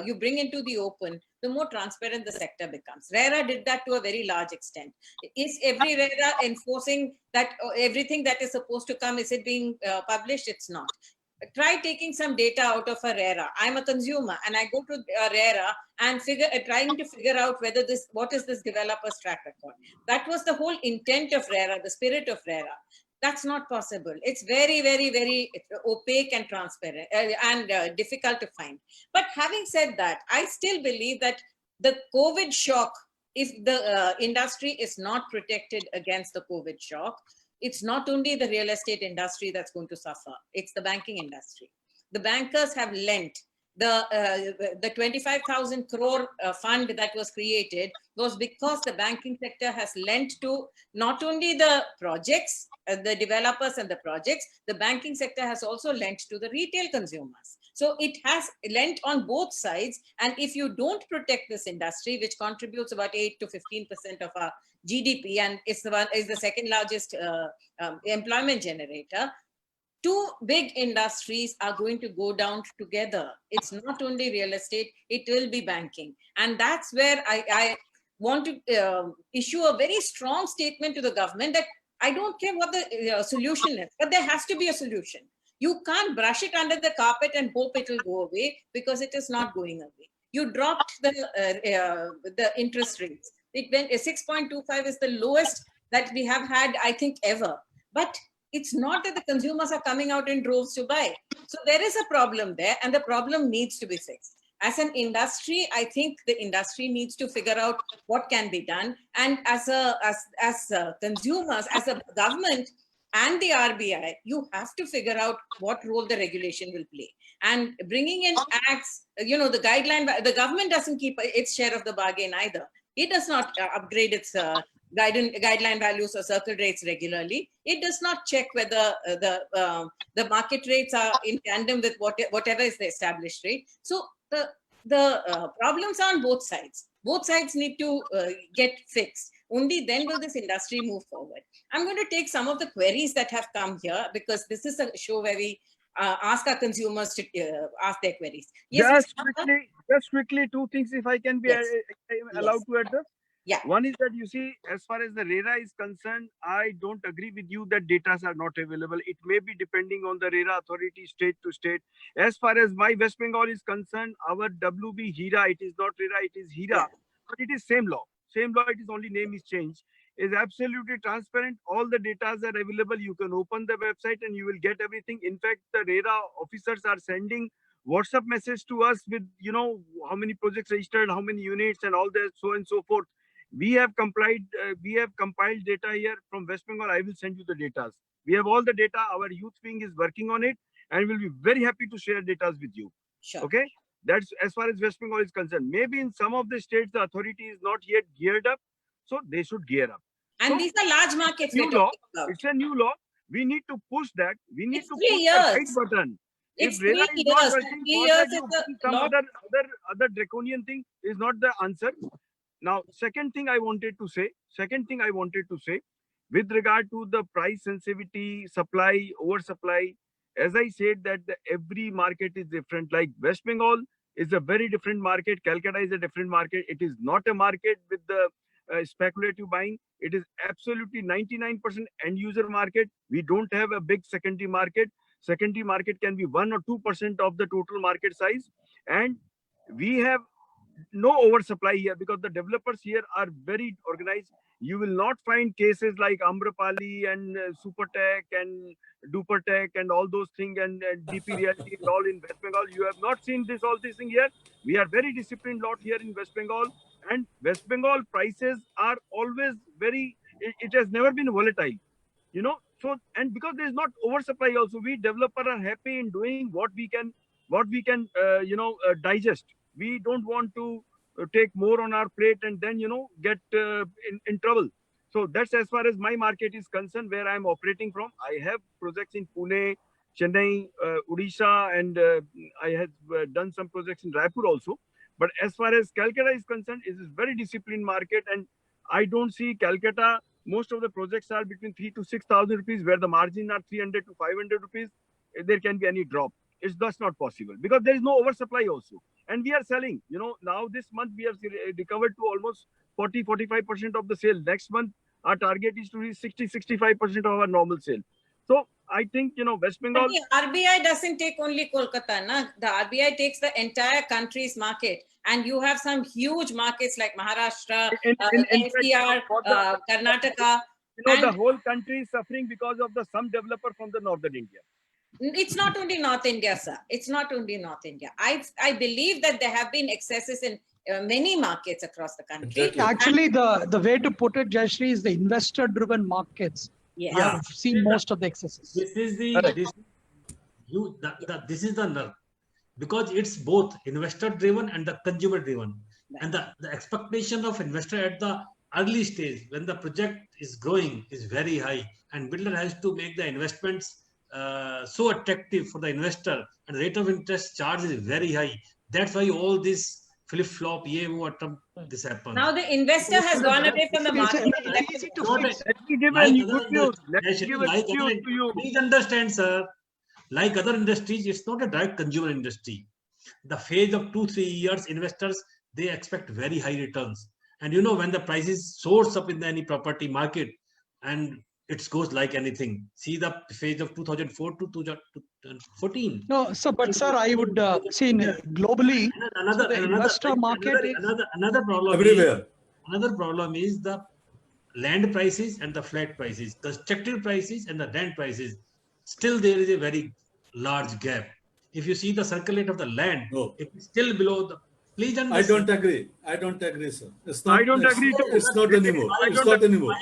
you bring into the open, the more transparent the sector becomes. RERA did that to a very large extent. Is every RERA enforcing that everything that is supposed to come, is it being published? It's not. Try taking some data out of a RERA. I'm a consumer and I go to a RERA and trying to figure out what is this developer's track record. That was the whole intent of RERA, the spirit of RERA. That's not possible. It's very, very, very opaque and transparent and difficult to find. But having said that, I still believe that the COVID shock, if the industry is not protected against the COVID shock, it's not only the real estate industry that's going to suffer, it's the banking industry. The bankers have lent. The 25,000 crore fund that was created was because the banking sector has lent to not only the projects, the developers and the projects, the banking sector has also lent to the retail consumers. So it has lent on both sides. And if you don't protect this industry, which contributes about 8 to 15% of our GDP and is the second largest employment generator, two big industries are going to go down together. It's not only real estate, it will be banking. And that's where I want to issue a very strong statement to the government that I don't care what the solution is, but there has to be a solution. You can't brush it under the carpet and hope it will go away, because it is not going away. You dropped the interest rates. It went 6.25 is the lowest that we have had, I think, ever. But it's not that the consumers are coming out in droves to buy. So there is a problem there, and the problem needs to be fixed. As an industry, I think the industry needs to figure out what can be done. And as consumers, as a government and the RBI, you have to figure out what role the regulation will play. And bringing in acts, the government doesn't keep its share of the bargain either. It does not upgrade its guideline values or circle rates regularly. It does not check whether the market rates are in tandem with whatever is the established rate. So the problems are on both sides. Both sides need to get fixed. Only then will this industry move forward. I'm going to take some of the queries that have come here, because this is a show where we ask our consumers to ask their queries. Yes, just quickly, two things, if I can be allowed to address. Yeah. One is that, you see, as far as the RERA is concerned, I don't agree with you that data are not available. It may be depending on the RERA authority, state to state. As far as my West Bengal is concerned, our WB HIRA, it is not RERA, it is HIRA, but it is same law. same law, it is only name is changed, is absolutely transparent. All the data are available. You can open the website and you will get everything. In fact, the RERA officers are sending WhatsApp message to us with, you know, how many projects registered, how many units and all that, so and so forth. We have complied, we have compiled data here from West Bengal. I will send you the data. We have all the data. Our youth wing is working on it and we'll be very happy to share data with you. Sure. Okay. That's as far as West Bengal is concerned. Maybe in some of the states, the authority is not yet geared up. So they should gear up. And So, these are large markets. new we're law. talking about. It's a new law. We need to push that. We need It's to 3 push years. the right button. It's If RERA 3 is not years. working, 3 for years that is you a bring some lot. other draconian thing is not the answer. Now, second thing I wanted to say, with regard to the price sensitivity, supply, oversupply, as I said that every market is different. Like West Bengal is a very different market. Calcutta is a different market. It is not a market with the speculative buying. It is absolutely 99% end user market. We don't have a big secondary market. Secondary market can be 1 or 2% of the total market size. And we have no oversupply here because the developers here are very organized. You will not find cases like Amrapali and Supertech and Dupertech and all those things and DP Realty and all in West Bengal. You have not seen all these things here. We are very disciplined lot here in West Bengal, and West Bengal prices are always very, it has never been volatile, you know. So, and because there is not oversupply also, we developer are happy in doing what we can digest. We don't want to take more on our plate and then, you know, get in trouble. So that's as far as my market is concerned, where I'm operating from. I have projects in Pune, Chennai, Odisha, and I have done some projects in Raipur also. But as far as Calcutta is concerned, it is very disciplined market, and I don't see Calcutta. Most of the projects are between 3,000 to 6,000 rupees, where the margin are 300 to 500 rupees. There can be any drop. It's just not possible because there is no oversupply also. And we are selling, you know, now this month we have recovered to almost 40-45% of the sale. Next month, our target is to reach 60-65% of our normal sale. So I think, you know, West Bengal. But the RBI doesn't take only Kolkata, na? The RBI takes the entire country's market, and you have some huge markets like Maharashtra, NCR, Karnataka. You know, the whole country is suffering because of some developer from the northern India. It's not only North India, sir. It's not only North India. I believe that there have been excesses in many markets across the country. Exactly. Actually, the way to put it, Jayashree, is the investor-driven markets. Yes. I've seen most of the excesses. This is the nerve, because it's both investor-driven and the consumer-driven. Right. And the expectation of investor at the early stage, when the project is growing, is very high, and builder has to make the investments so attractive for the investor, and the rate of interest charge is very high. That's why all this flip-flop, this happens. Now the investor has gone away from the market. It's easy to fix. Let me give a good news. Let me give a good news to you. Please understand, sir. Like other industries, it's not a direct consumer industry. The phase of 2-3 years, investors, they expect very high returns. And you know, when the prices soars up in any property market, and it goes like anything. See the phase of 2004 to 2014. No, so but sir, I would see globally Another investor market. Another problem everywhere. Another problem is the land prices and the flat prices, constructed prices and the land prices. Still, there is a very large gap. If you see the circle rate of the land, it is still below the. Please understand. I don't agree, sir. It's not, I don't agree too. It's not anymore. It's not anymore.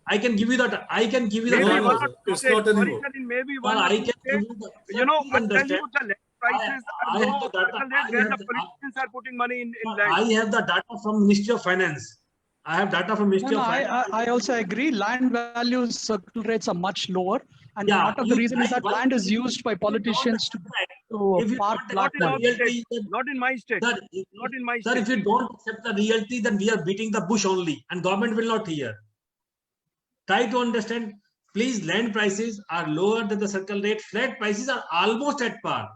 I can give you that. I can give you the. Maybe No, it's not anymore. Maybe Well, one. I can give you the. You know, Please I'll tell understand. you the land prices I are have low. the data. Where the politicians are putting money in land. I have the data from Ministry of Finance. I have data from Ministry No, of Finance. I also agree. Land values, circle rates are much lower, and Yeah, part of the reason is that land is used by politicians to park Not black in our money. state. Not in my state. Sir, Not in my sir, state. if you don't accept the reality, then we are beating the bush only, and government will not hear. Try to understand. Please, land prices are lower than the circle rate. Flat prices are almost at par.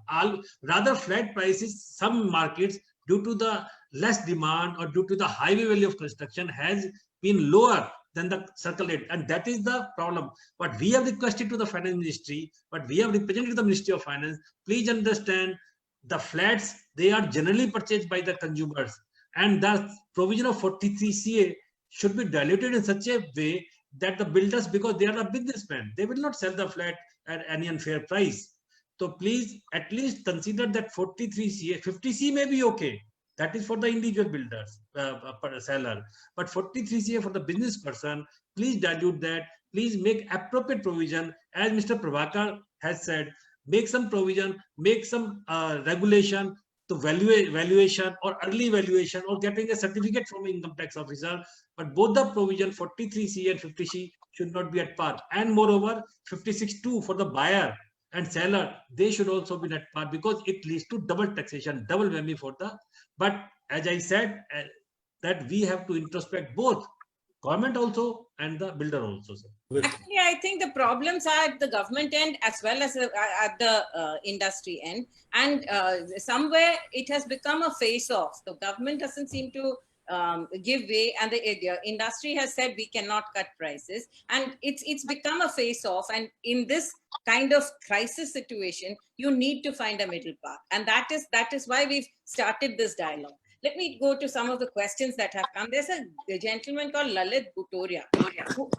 Rather, flat prices, some markets, due to the less demand or due to the highway value of construction, has been lower than the circle rate. And that is the problem. But we have requested to the Finance Ministry, but we have represented the Ministry of Finance. Please understand, the flats, they are generally purchased by the consumers. And the provision of 43 CA should be diluted in such a way that the builders, because they are the businessmen, they will not sell the flat at any unfair price. So please at least consider that 43C, 50C may be okay. That is for the individual builders, seller. But 43CA for the business person, please dilute that. Please make appropriate provision. As Mr. Prabhakar has said, make some provision, make some regulation to valuation or early valuation or getting a certificate from income tax officer. But both the provision 43C and 50C should not be at par. And moreover, 56(2) for the buyer and seller, they should also be at par, because it leads to double taxation, double whammy for the. But as I said, that we have to introspect both government also and the builder also. Sir. Actually, I think the problems are at the government end as well as at the industry end. And somewhere it has become a face-off. The government doesn't seem to give way, and the industry has said we cannot cut prices, and it's become a face-off. And in this kind of crisis situation, you need to find a middle path, and that is why we've started this dialogue. Let me go to some of the questions that have come. There's a gentleman called Lalit Butoria who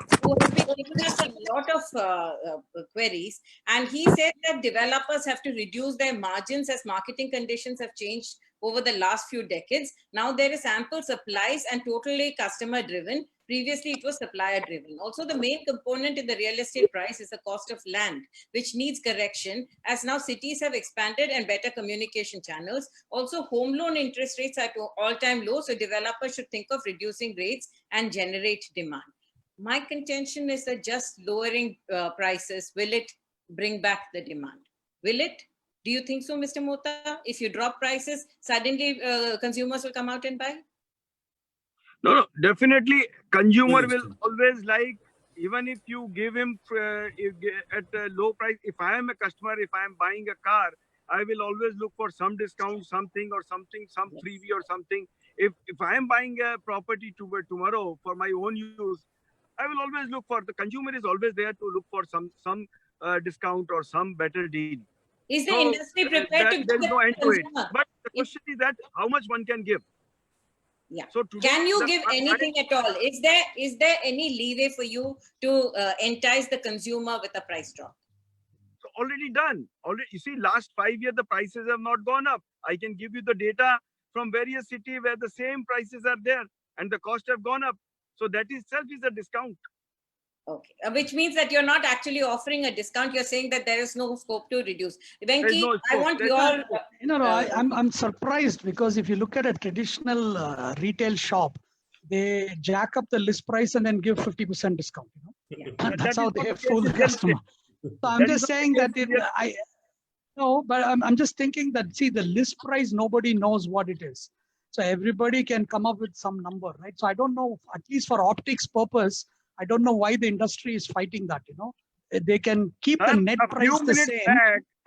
has been giving us a lot of queries, and he said that developers have to reduce their margins as marketing conditions have changed over the last few decades. Now there is ample supplies and totally customer driven. Previously, it was supplier driven. Also, the main component in the real estate price is the cost of land, which needs correction as now cities have expanded and better communication channels. Also, home loan interest rates are to all-time low, so developers should think of reducing rates and generate demand. My contention is that just lowering prices, will it bring back the demand? Will it? Do you think so, Mr. Mohta? If you drop prices, suddenly consumers will come out and buy? No, definitely consumer will always like, even if you give him at a low price. If I am a customer, if I am buying a car, I will always look for some discount, something, some freebie or something. If I am buying a property tomorrow for my own use, I will always look for, the consumer is always there to look for some discount or some better deal. Is the industry prepared to give there is no end to it. consumer? But the question is that how much one can give. Yeah. So can you give anything at all? Is there any leeway for you to entice the consumer with a price drop? So already done. Already, you see, last 5 years the prices have not gone up. I can give you the data from various cities where the same prices are there and the cost have gone up. So that itself is a discount. Okay, which means that you're not actually offering a discount. You're saying that there is no scope to reduce. Venki, no I want your... I'm surprised, because if you look at a traditional retail shop, they jack up the list price and then give 50% discount. That's how they fool the customer. So I'm just saying that I'm just thinking that, see, the list price, nobody knows what it is. So everybody can come up with some number, right? So I don't know, at least for optics purpose, I don't know why the industry is fighting that, They can keep the net price the same.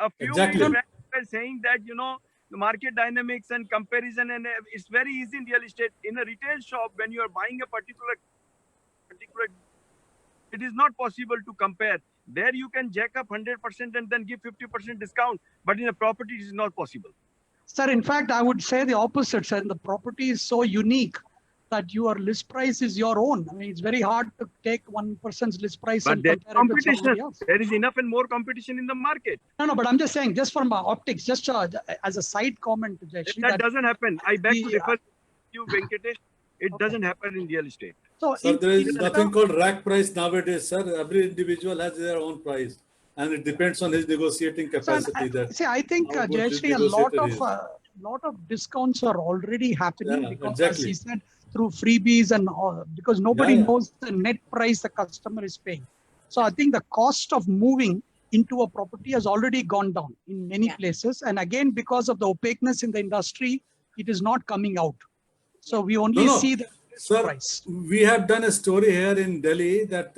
A few minutes back, we were saying that, the market dynamics and comparison, and it's very easy in real estate. In a retail shop, when you are buying a particular, it is not possible to compare. There you can jack up 100% and then give 50% discount. But in a property, it is not possible. Sir, in fact, I would say the opposite, sir. The property is so unique that your list price is your own. I mean, it's very hard to take one person's list price and compare it with somebody else. There is enough and more competition in the market. No, but I'm just saying, just from optics, just as a side comment, Jayashree, that doesn't happen. I beg to refer you, Venkatesh. It doesn't happen in real estate. So there is nothing called rack price nowadays, sir. Every individual has their own price, and it depends on his negotiating capacity. I think, Jayashree, a lot of discounts are already happening because, as he said, through freebies and all, because nobody knows the net price the customer is paying. So I think the cost of moving into a property has already gone down in many places. And again, because of the opaqueness in the industry, it is not coming out. So we only see the price. We have done a story here in Delhi that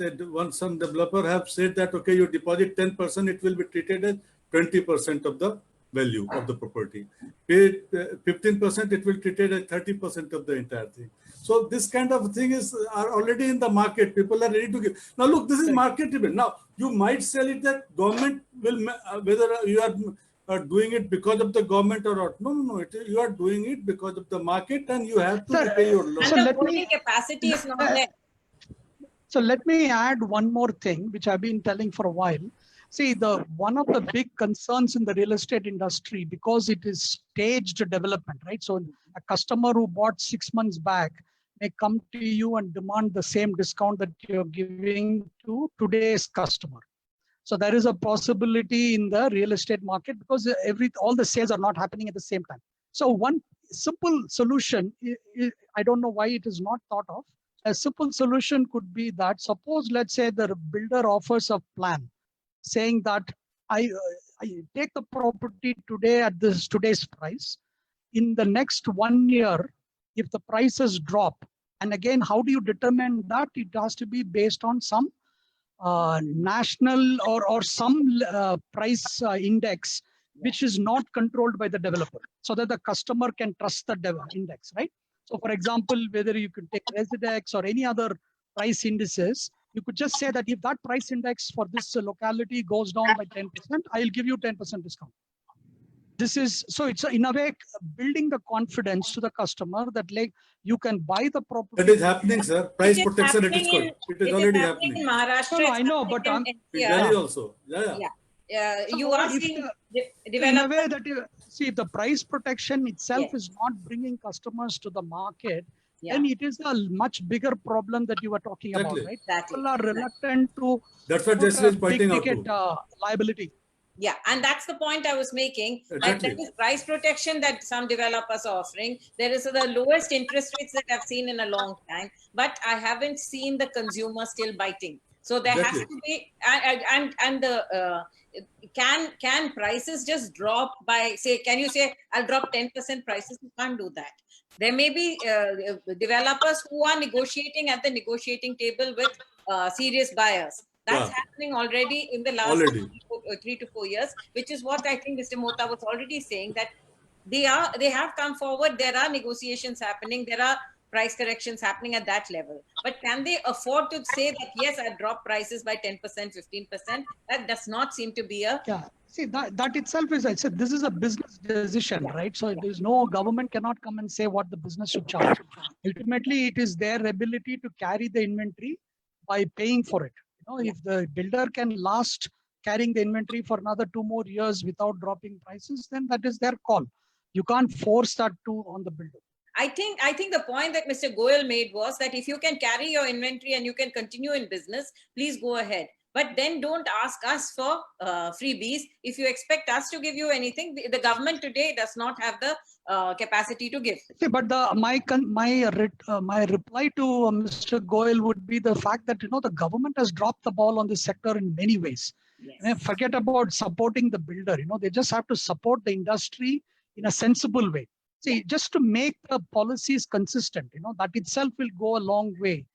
some developer have said that, okay, you deposit 10%, it will be treated as 20% of the value of the property. Pay 15%, it will be treated as 30% of the entire thing. So this kind of thing are already in the market. People are ready to give. Now look, this is market driven. Now you might sell it that government will, whether you are doing it because of the government or not. No, no, no. You are doing it because of the market, and you have to Sir, repay your loan. And the holding capacity is not there. So let me add one more thing, which I've been telling for a while. See, one of the big concerns in the real estate industry, because it is staged development, right? So a customer who bought 6 months back may come to you and demand the same discount that you're giving to today's customer. So there is a possibility in the real estate market because all the sales are not happening at the same time. So one simple solution, I don't know why it is not thought of. A simple solution could be that, suppose, let's say the builder offers a plan saying that I take the property today at today's price. In the next 1 year, if the prices drop, and again, how do you determine that? It has to be based on some national or some price index, which is not controlled by the developer, so that the customer can trust the index, right? So for example, whether you could take Residex or any other price indices, you could just say that if that price index for this locality goes down by 10%, I'll give you 10% discount. This is, so it's in a way building the confidence to the customer that like you can buy the property. That is happening, sir. Price protection, it is good. It is already happening. In Maharashtra, No, I know, but I'm Delhi also. Yeah. you are seeing in a way that see, if the price protection itself Yes. is not bringing customers to the market, Yeah. then it is a much bigger problem that you were talking Exactly. about, right? Exactly. People are reluctant to That's what put Jayashree a is pointing out big-ticket to. liability. Yeah, and that's the point I was making. Exactly. That is price protection that some developers are offering. There is the lowest interest rates that I've seen in a long time, but I haven't seen the consumer still biting. So there has Exactly. to be, and the can prices just drop by, say, can you say I'll drop 10% prices? You can't do that. There may be developers who are negotiating at the negotiating table with serious buyers. That's happening already in the last 3 to 4 years, which is what I think Mr. Mohta was already saying, that they have come forward. There are negotiations happening. There are price corrections happening at that level. But can they afford to say that, yes, I drop prices by 10%, 15%? That does not seem to be a... Yeah, see, that itself is, I said, this is a business decision, right? So there's no government cannot come and say what the business should charge. Ultimately, it is their ability to carry the inventory by paying for it. You know, if the builder can last carrying the inventory for another 2 more years without dropping prices, then that is their call. You can't force that on the builder. I think the point that Mr. Goyal made was that if you can carry your inventory and you can continue in business, please go ahead. But then don't ask us for freebies. If you expect us to give you anything, the government today does not have the capacity to give. See, but my reply to Mr. Goyal would be the fact that, you know, the government has dropped the ball on this sector in many ways. Yes. Forget about supporting the builder. You know, they just have to support the industry in a sensible way. See, just to make the policies consistent, you know, that itself will go a long way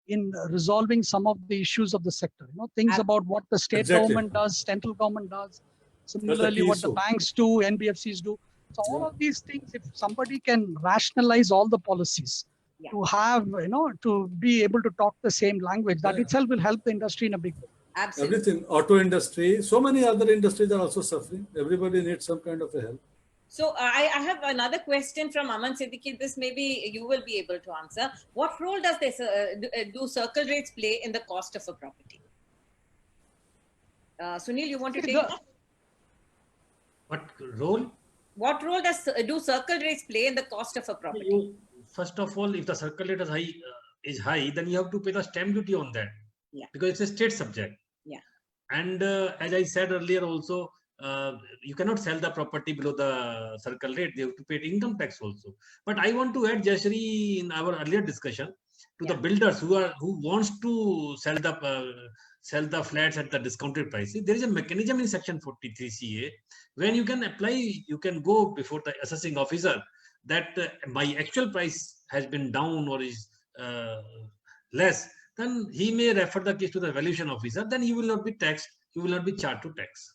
in resolving some of the issues of the sector. You know, things about what the state government does, central government does, similarly what the banks do, NBFCs do. So all of these things, if somebody can rationalize all the policies to have, you know, to be able to talk the same language, that itself will help the industry in a big way. Absolutely. Everything, auto industry, so many other industries are also suffering. Everybody needs some kind of a help. So I have another question from Aman Siddiqui. This maybe you will be able to answer. What role does this do circle rates play in the cost of a property? Sunil, you want to take that? What role? What role do circle rates play in the cost of a property? First of all, if the circle rate is high, then you have to pay the stamp duty on that. Yeah. Because it's a state subject. Yeah. And as I said earlier also, you cannot sell the property below the circle rate. They have to pay income tax also. But I want to add, Jayashree, in our earlier discussion, to the builders who wants to sell the flats at the discounted prices. There is a mechanism in Section 43 CA when you can apply. You can go before the assessing officer that my actual price has been down or is less. Then he may refer the case to the valuation officer. Then you will not be taxed. You will not be charged to tax.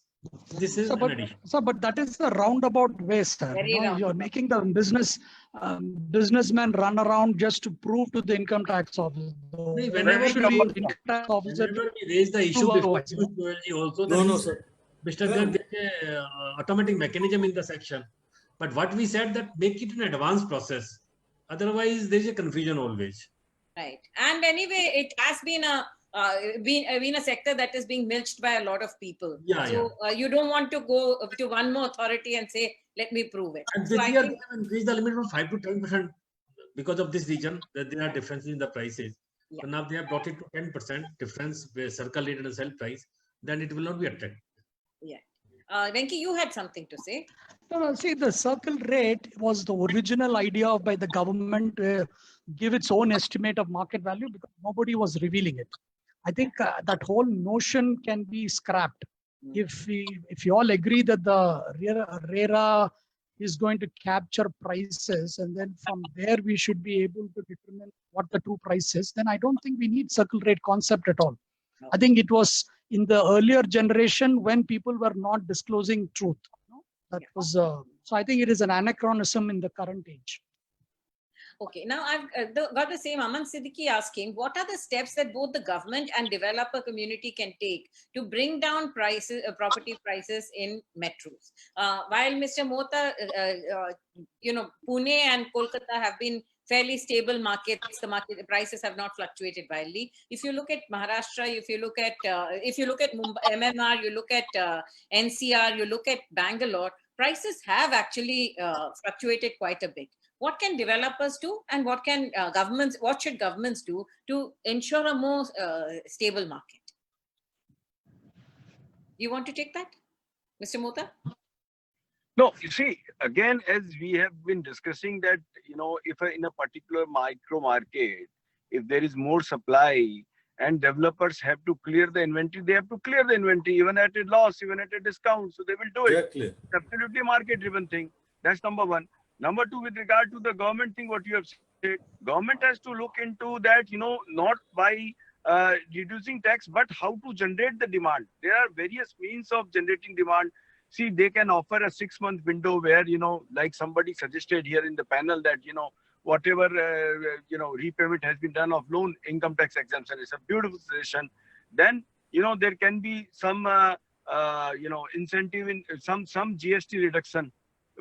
This is an addition. But that is a roundabout way, sir. You're making the businessman run around just to prove to the income tax office. Whenever we raise the issue before also, no, sir. Mr. Garg, there's a automatic mechanism in the section. But what we said that make it an advanced process. Otherwise, there is a confusion always. Right. And anyway, it has been a sector that is being milked by a lot of people. Yeah, so you don't want to go to one more authority and say, let me prove it. And So this I year, think, they have increased the limit from 5 to 10% because of this reason that there are differences in the prices. Yeah. So now they have brought it to 10% difference where circle rate and sell price. Then it will not be attractive. yeah. Venki, you had something to say. No, see, the circle rate was the original idea by the government to give its own estimate of market value because nobody was revealing it. I think that whole notion can be scrapped. If you all agree that the RERA is going to capture prices and then from there we should be able to determine what the true price is, then I don't think we need circle rate concept at all. No. I think it was in the earlier generation when people were not disclosing truth. That was so I think it is an anachronism in the current age. Okay, now I've got the same Aman Siddiqui asking, what are the steps that both the government and developer community can take to bring down prices, property prices in metros? While Mr. Mohta, Pune and Kolkata have been fairly stable markets, the prices have not fluctuated wildly. If you look at Maharashtra, if you look at Mumbai, MMR, you look at NCR, you look at Bangalore, prices have actually fluctuated quite a bit. What can developers do, and what should governments do to ensure a more stable market? Do you want to take that, Mr. Mohta? No, you see, again, as we have been discussing that, if in a particular micro market, if there is more supply and developers have to clear the inventory, they have to clear the inventory even at a loss, even at a discount. So they will do it. Exactly. It's absolutely market-driven thing. That's number one. Number two, with regard to the government thing, what you have said, government has to look into that, not by reducing tax, but how to generate the demand. There are various means of generating demand. See, they can offer a 6-month window where, like somebody suggested here in the panel that, whatever, repayment has been done of loan, income tax exemption is a beautiful suggestion. Then, there can be some, incentive in some GST reduction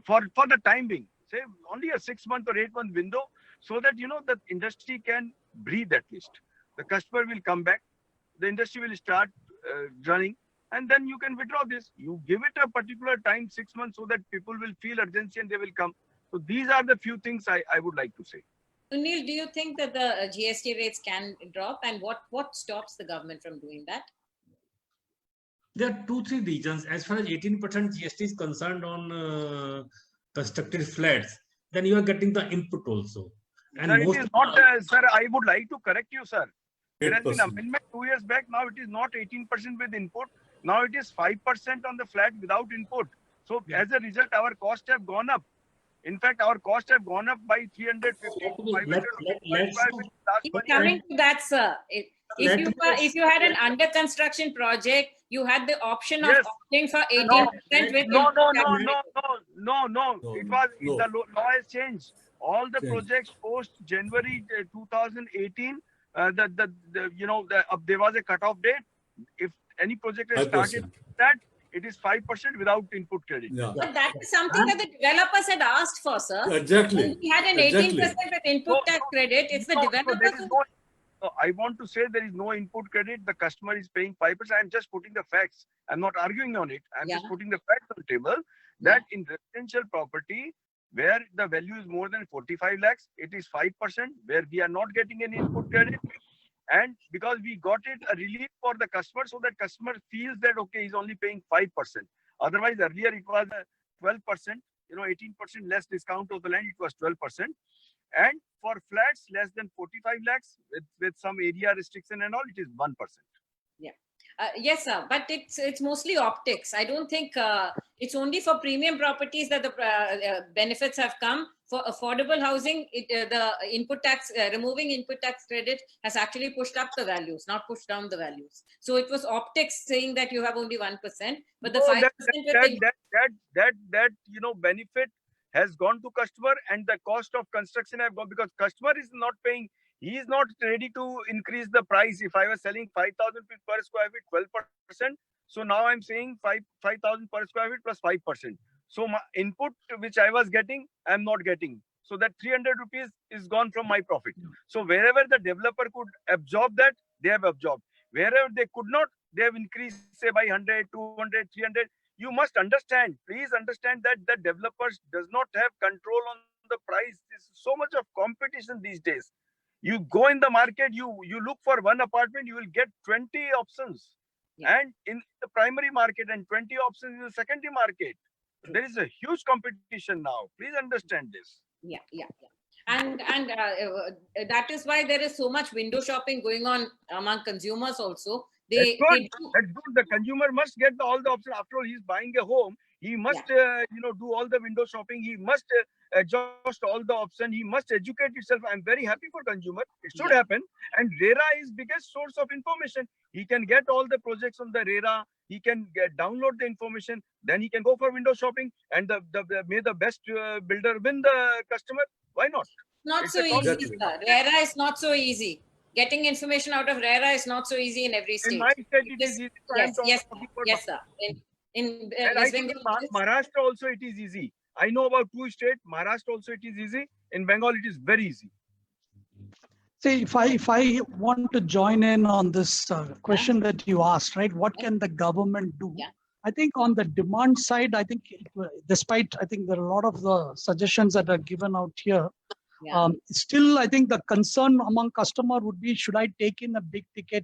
for the time being. Say only a 6-month or 8-month window so that, the industry can breathe at least. The customer will come back, the industry will start running, and then you can withdraw this. You give it a particular time, 6 months, so that people will feel urgency and they will come. So these are the few things I would like to say. Sunil, do you think that the GST rates can drop, and what stops the government from doing that? There are 2-3 reasons. As far as 18% GST is concerned on constructed flats, then you are getting the input also. And Sir, most it is not, sir, I would like to correct you, sir. There has been 8%. amendment 2 years back. Now it is not 18% with input. Now it is 5% on the flat without input. So as a result, our costs have gone up. In fact, our costs have gone up by 350 to 500 Coming to that, sir. If you had an under construction project, you had the option of opting for 18% with No. No, It was no. the law has changed. All the projects post January 2018, there was a cutoff date. If any project has 5%. started that, it is 5% without input credit. Yeah. But that is something that the developers had asked for, sir. Exactly. When we had an 18% with input tax credit, it's the developers who... I want to say there is no input credit. The customer is paying 5%. I'm just putting the facts. I'm not arguing on it. I'm just putting the facts on the table that in residential property, where the value is more than 45 lakhs, it is 5%, where we are not getting any input credit. And because we got it a relief for the customer, so that customer feels that, okay, he's only paying 5%. Otherwise, earlier it was 12%, 18% less discount of the land, it was 12%. And for flats less than 45 lakhs with some area restriction and all, it is 1%. Yeah. Yes, sir. But it's mostly optics. I don't think it's only for premium properties that the benefits have come. For affordable housing, the input tax, removing input tax credit has actually pushed up the values, not pushed down the values. So it was optics saying that you have only 1%, but the 5% that benefit has gone to customer, and the cost of construction have gone, because customer is not paying. He is not ready to increase the price. If I was selling 5,000 per square feet, 12%, So now I'm saying 5,000 per square feet plus 5%. So my input which I was getting, I'm not getting. So that 300 rupees is gone from my profit. So wherever the developer could absorb that, they have absorbed. Wherever they could not, they have increased say by 100, 200, 300. You must understand, please understand that the developers does not have control on the price. There's so much of competition these days. You go in the market, you look for one apartment, you will get 20 options. Yeah. And in the primary market and 20 options in the secondary market. There is a huge competition now. Please understand this. Yeah, yeah, yeah. And that is why there is so much window shopping going on among consumers also. That's They good. do. That's good. The consumer must get all the options. After all, he's buying a home. He must, do all the window shopping. He must adjust all the options. He must educate himself. I'm very happy for consumer. It should Yeah. happen. And RERA is biggest source of information. He can get all the projects on the RERA. He can download the information. Then he can go for window shopping. And may the best builder win the customer. Why not? Not It's so a easy, Exactly. sir. RERA is not so easy. Getting information out of RERA is not so easy in every In state. my state, it It is is, easy. So yes, I'm yes, talking sir. about Yes, sir. In and I West think Bengal, in it is. Maharashtra also it is easy. I know about 2 states. Maharashtra also it is easy. In Bengal it is very easy. See, if I want to join in on this question that you asked, right? What can the government do? Yeah. I think on the demand side, I think despite I think there are a lot of the suggestions that are given out here. Yeah. Still, I think the concern among customer would be, should I take in a big ticket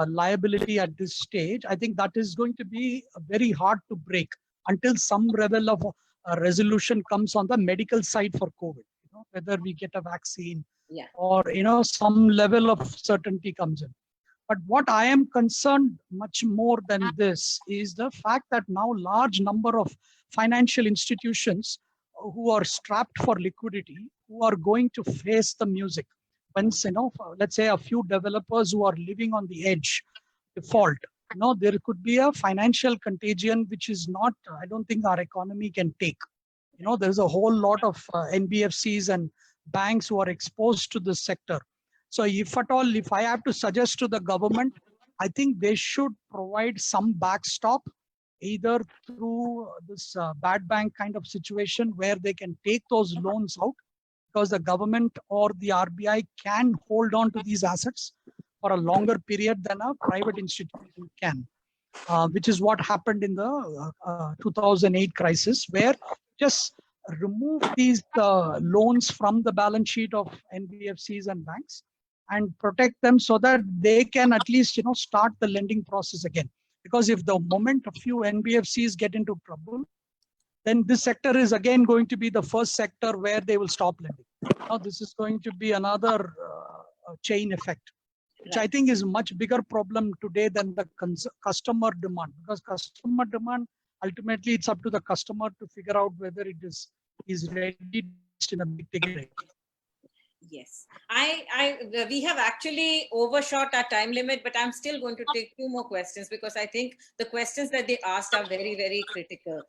liability at this stage? I think that is going to be very hard to break until some level of resolution comes on the medical side for COVID. Whether we get a vaccine, Yeah. or some level of certainty comes in. But what I am concerned much more than this is the fact that now large number of financial institutions who are strapped for liquidity, who are going to face the music. Once, let's say a few developers who are living on the edge default, there could be a financial contagion, which is not, I don't think our economy can take. There's a whole lot of NBFCs and banks who are exposed to this sector. So if at all, if I have to suggest to the government, I think they should provide some backstop, either through this bad bank kind of situation where they can take those loans out, because the government or the RBI can hold on to these assets for a longer period than a private institution can, which is what happened in the 2008 crisis, where just remove these loans from the balance sheet of NBFCs and banks and protect them so that they can at least start the lending process again. Because if the moment a few NBFCs get into trouble, then this sector is again going to be the first sector where they will stop lending. Now this is going to be another chain effect, which I think is a much bigger problem today than the customer demand, because customer demand, ultimately it's up to the customer to figure out whether it is ready to invest in a big ticket. Yes, we have actually overshot our time limit, but I'm still going to take 2 more questions because I think the questions that they asked are very, very critical.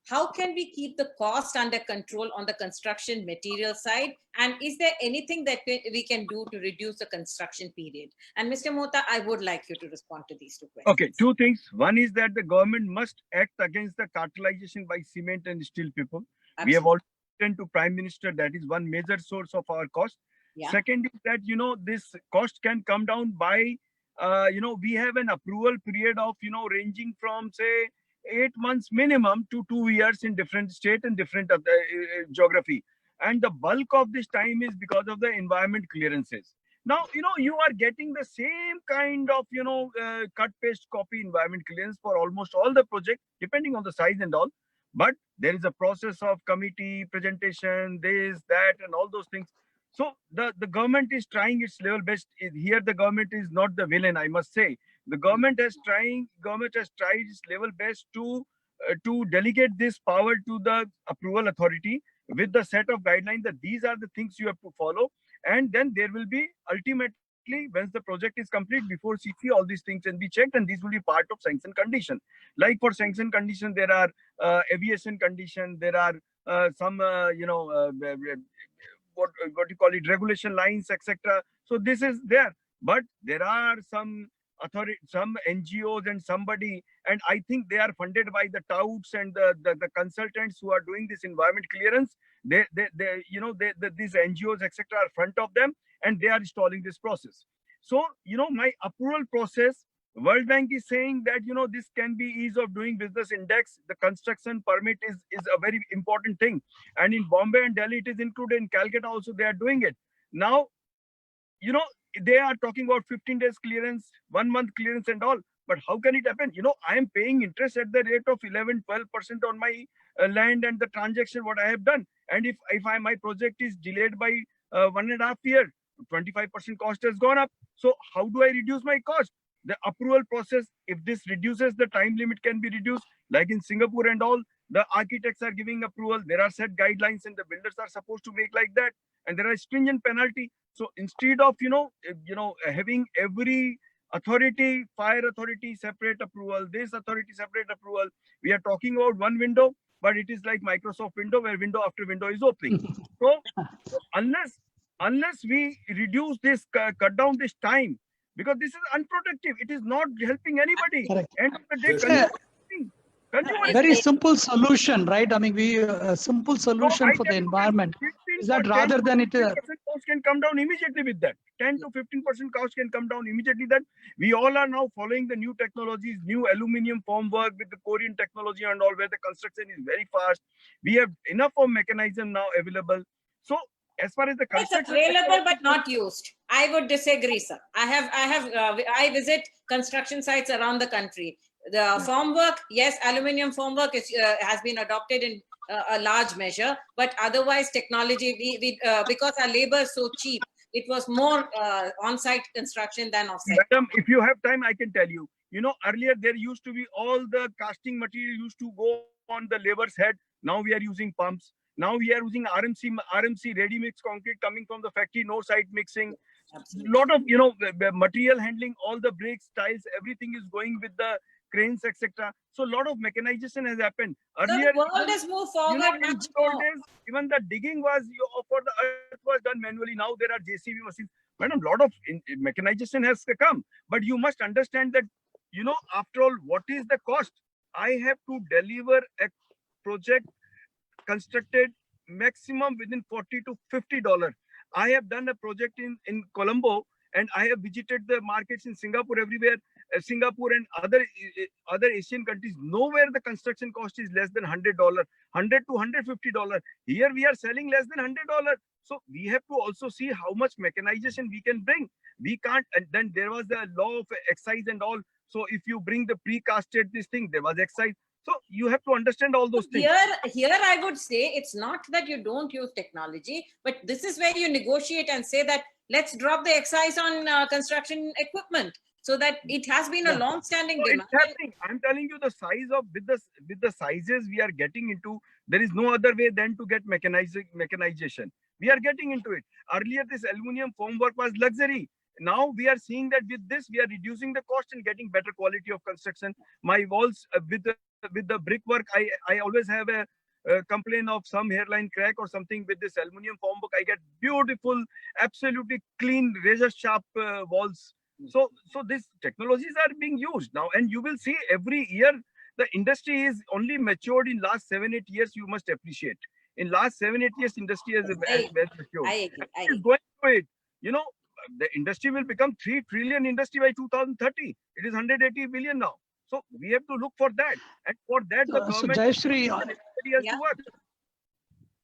How can we keep the cost under control on the construction material side? And is there anything that we can do to reduce the construction period? And Mr. Mohta, I would like you to respond to these 2 questions. Okay, 2 things. One is that the government must act against the cartelization by cement and steel people. Absolutely. We have already written to Prime Minister, that is one major source of our cost. Yeah. Second is that, this cost can come down by, we have an approval period of, ranging from say 8 months minimum to 2 years in different state and different geography. And the bulk of this time is because of the environment clearances. Now, you are getting the same kind of, cut, paste, copy environment clearance for almost all the projects, depending on the size and all. But there is a process of committee, presentation, this, that, and all those things. So the government is trying its level best. Here, the government is not the villain, I must say. The government has tried its level best to delegate this power to the approval authority with the set of guidelines that these are the things you have to follow. And then there will be ultimately, once the project is complete, before CC, all these things can be checked, and these will be part of sanction condition. Like for sanction condition, there are aviation condition, there are some what you call it, regulation lines, etc. So this is there, but there are some some NGOs and somebody, and I think they are funded by the touts and the consultants who are doing this environment clearance. These NGOs, etc., are front of them, and they are installing this process. So, my approval process, World Bank is saying that, this can be ease of doing business index. The construction permit is a very important thing. And in Bombay and Delhi, it is included. In Calcutta also, they are doing it. Now, they are talking about 15 days clearance, 1 month clearance and all. But how can it happen? I am paying interest at the rate of 11, 12% on my land and the transaction, what I have done. And if my project is delayed by 1.5 years, 25% cost has gone up. So how do I reduce my cost? The approval process, if this reduces, the time limit can be reduced, like in Singapore and all. The architects are giving approval. There are set guidelines and the builders are supposed to make like that. And there are stringent penalty. So instead of, having every authority, fire authority, separate approval, this authority, separate approval, we are talking about one window, but it is like Microsoft window where window after window is opening. So unless we reduce this, cut down this time, because this is unprotective, it is not helping anybody. Correct. End of the day, Very simple solution, right? I mean, a simple solution for the environment is that rather than it. Cost can come down immediately with that. 10 to 15% cost can come down immediately. That we all are now following the new technologies, new aluminium formwork with the Korean technology and all, where the construction is very fast. We have enough of mechanism now available. So as far as the construction, it's available but not used. I would disagree, sir. I visit construction sites around the country. The formwork, yes, aluminium formwork has been adopted in a large measure, but otherwise technology, because our labor is so cheap, it was more on-site construction than off-site. Madam, if you have time, I can tell you. Earlier there used to be all the casting material used to go on the labor's head. Now we are using pumps. Now we are using RMC ready mix concrete coming from the factory, no site mixing. Absolutely. Lot of the material handling, all the brakes, tiles, everything is going with the cranes, etc. So a lot of mechanization has happened. Earlier, the world has moved forward much more. Days, even the digging was for the earth was done manually. Now there are JCB machines. Madam, lot of mechanization has come. But you must understand that, after all, what is the cost? I have to deliver a project constructed maximum within $40 to $50. I have done a project in Colombo, and I have visited the markets in Singapore, everywhere. Singapore and other Asian countries, nowhere the construction cost is less than $100, $100 to $150. Here we are selling less than $100. So we have to also see how much mechanization we can bring. We can't, and then there was the law of excise and all. So if you bring the pre-casted this thing, there was excise. So you have to understand all those things. Here I would say it's not that you don't use technology, but this is where you negotiate and say that let's drop the excise on construction equipment, so that it has been a long-standing demand. It's happening. I'm telling you, the size of with the sizes we are getting into, there is no other way than to get mechanization. We are getting into it. Earlier, this aluminium formwork was luxury. Now we are seeing that with this, we are reducing the cost and getting better quality of construction. My walls with the brickwork, I always have a complaint of some hairline crack or something. With this aluminium formwork, I get beautiful, absolutely clean, razor sharp walls. So these technologies are being used now, and you will see every year the industry is only matured in last 7-8 years. You must appreciate. In last 7-8 years, industry has matured. I agree. It's going through it. The industry will become 3 trillion industry by 2030. It is 180 billion now. So we have to look for that, and for that the government So Jayashree, has to work.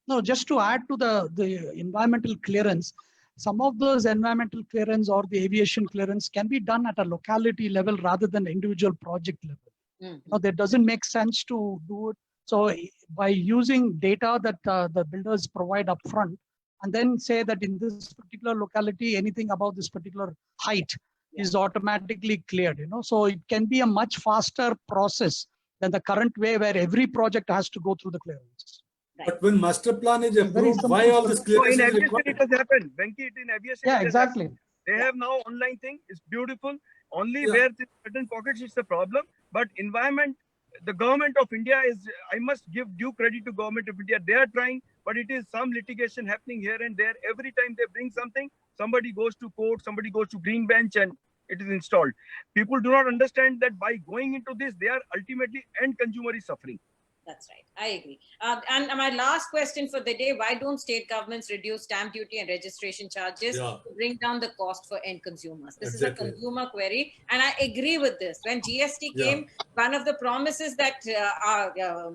No, just to add to the environmental clearance, some of those environmental clearance or the aviation clearance can be done at a locality level rather than individual project level. Now, that doesn't make sense to do it. So by using data that the builders provide upfront, and then say that in this particular locality, anything above this particular height is automatically cleared. So it can be a much faster process than the current way where every project has to go through the clearance. But when master plan is approved, why all this clearance is required? It has happened. Venki, in aviation, Yeah, exactly. They have now online thing. It's beautiful. Only where in certain pockets it's a problem. But environment, the government of India is, I must give due credit to government of India. They are trying, but it is some litigation happening here and there. Every time they bring something, somebody goes to court, somebody goes to green bench, and it is installed. People do not understand that by going into this, they are ultimately end consumer is suffering. That's right. I agree. And my last question for the day, why don't state governments reduce stamp duty and registration charges to bring down the cost for end consumers? This is a consumer query. And I agree with this. When GST came, one of the promises that our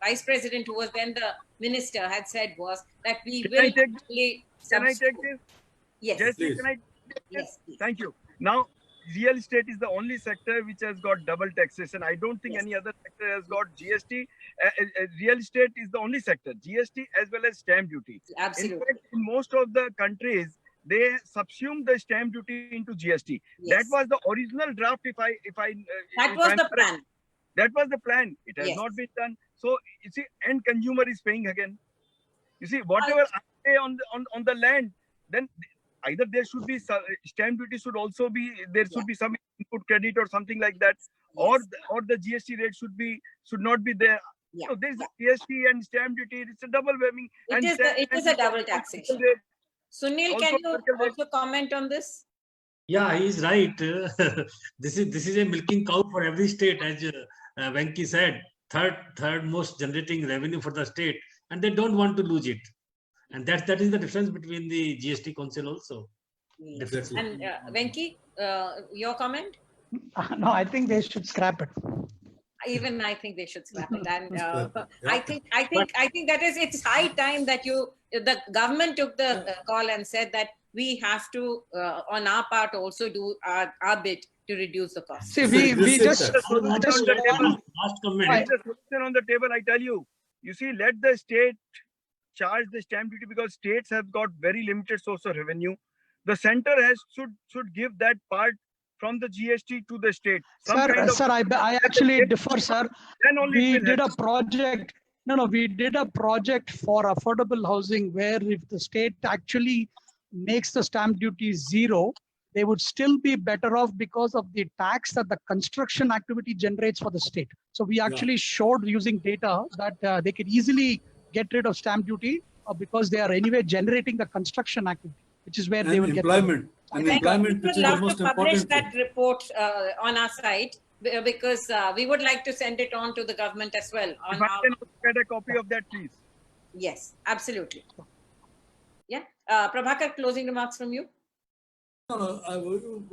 Vice President, who was then the minister, had said was that we will actually... Can I take this? Yes. Jayashree, can I take this? Yes, please. Thank you. Now, real estate is the only sector which has got double taxation. I don't think any other sector has got GST. Real estate is the only sector, GST as well as stamp duty. Absolutely. In fact, in most of the countries, they subsume the stamp duty into GST. Yes. That was the original draft. That was the plan. That was the plan. It has not been done. So you see, end consumer is paying again. You see, whatever I pay on the land, then either there should be stamp duty should also be there should be some input credit or something like that, or the GST rate should not be there. Yeah. So there's GST and stamp duty. It's a double whammy. It is a double taxation. Sunil, can you also comment on this? Yeah, he's right. This is a milking cow for every state, as Venki said. Third most generating revenue for the state, and they don't want to lose it. And that is the difference between the GST Council also. Yes. And Venki, your comment? No, I think they should scrap it. Even I think they should scrap it. And I think that it's high time that the government took the call and said that we have to, on our part, also do our bit to reduce the cost. See, we just last comment. The solution on the table, I tell you. You see, let the state charge the stamp duty because states have got very limited source of revenue. The center should give that part from the GST to the state. Sir, I actually differ, sir. We did a project. We did a project for affordable housing where if the state actually makes the stamp duty zero, they would still be better off because of the tax that the construction activity generates for the state. So we actually showed using data that they could easily get rid of stamp duty because they are anyway generating the construction activity, which is where they will employment. get Employment, which is the most important publish that report on our site because we would like to send it on to the government as well. If I can get a copy of that, please. Yes, absolutely. Yeah. Prabhakar, closing remarks from you? No,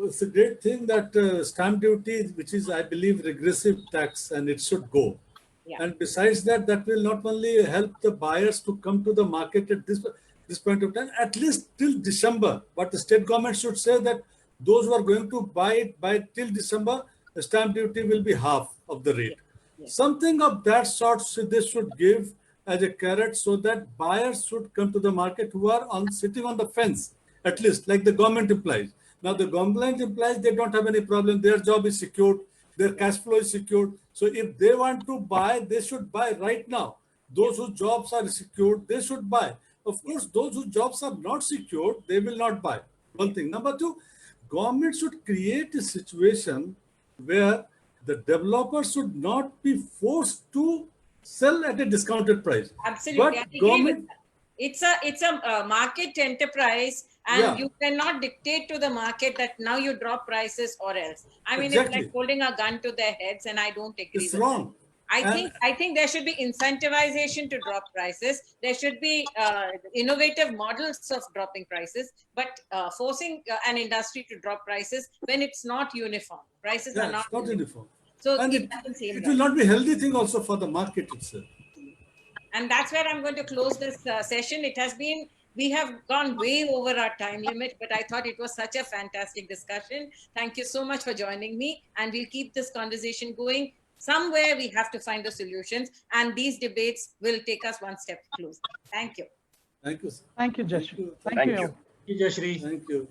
it's a great thing that stamp duty, which is, I believe, regressive tax, and it should go. Yeah. And besides that, that will not only help the buyers to come to the market at this point of time, at least till December. But the state government should say that those who are going to buy it by till December, the stamp duty will be half of the rate. Yes. Something of that sort this should give as a carrot so that buyers should come to the market who are sitting on the fence, at least like the government implies. Now the government implies they don't have any problem. Their job is secured. Their cash flow is secured. So if they want to buy, they should buy right now. Those whose jobs are secured, they should buy. Of course, those whose jobs are not secured, they will not buy. One thing. Number two, government should create a situation where the developers should not be forced to sell at a discounted price. Absolutely. But government, it's a market enterprise, and you cannot dictate to the market that now you drop prices or else. I mean, it's like holding a gun to their heads, and I don't agree with wrong. that. I think there should be incentivization to drop prices. There should be innovative models of dropping prices, but forcing an industry to drop prices when it's not uniform. Prices are not uniform. So and it will not be a healthy thing also for the market itself. And that's where I'm going to close this session. We have gone way over our time limit, but I thought it was such a fantastic discussion. Thank you so much for joining me. And we'll keep this conversation going. Somewhere we have to find the solutions, and these debates will take us one step closer. Thank you. Thank you, sir. Thank you, Jayashree. Thank you. Thank you, Jayashree. Thank you.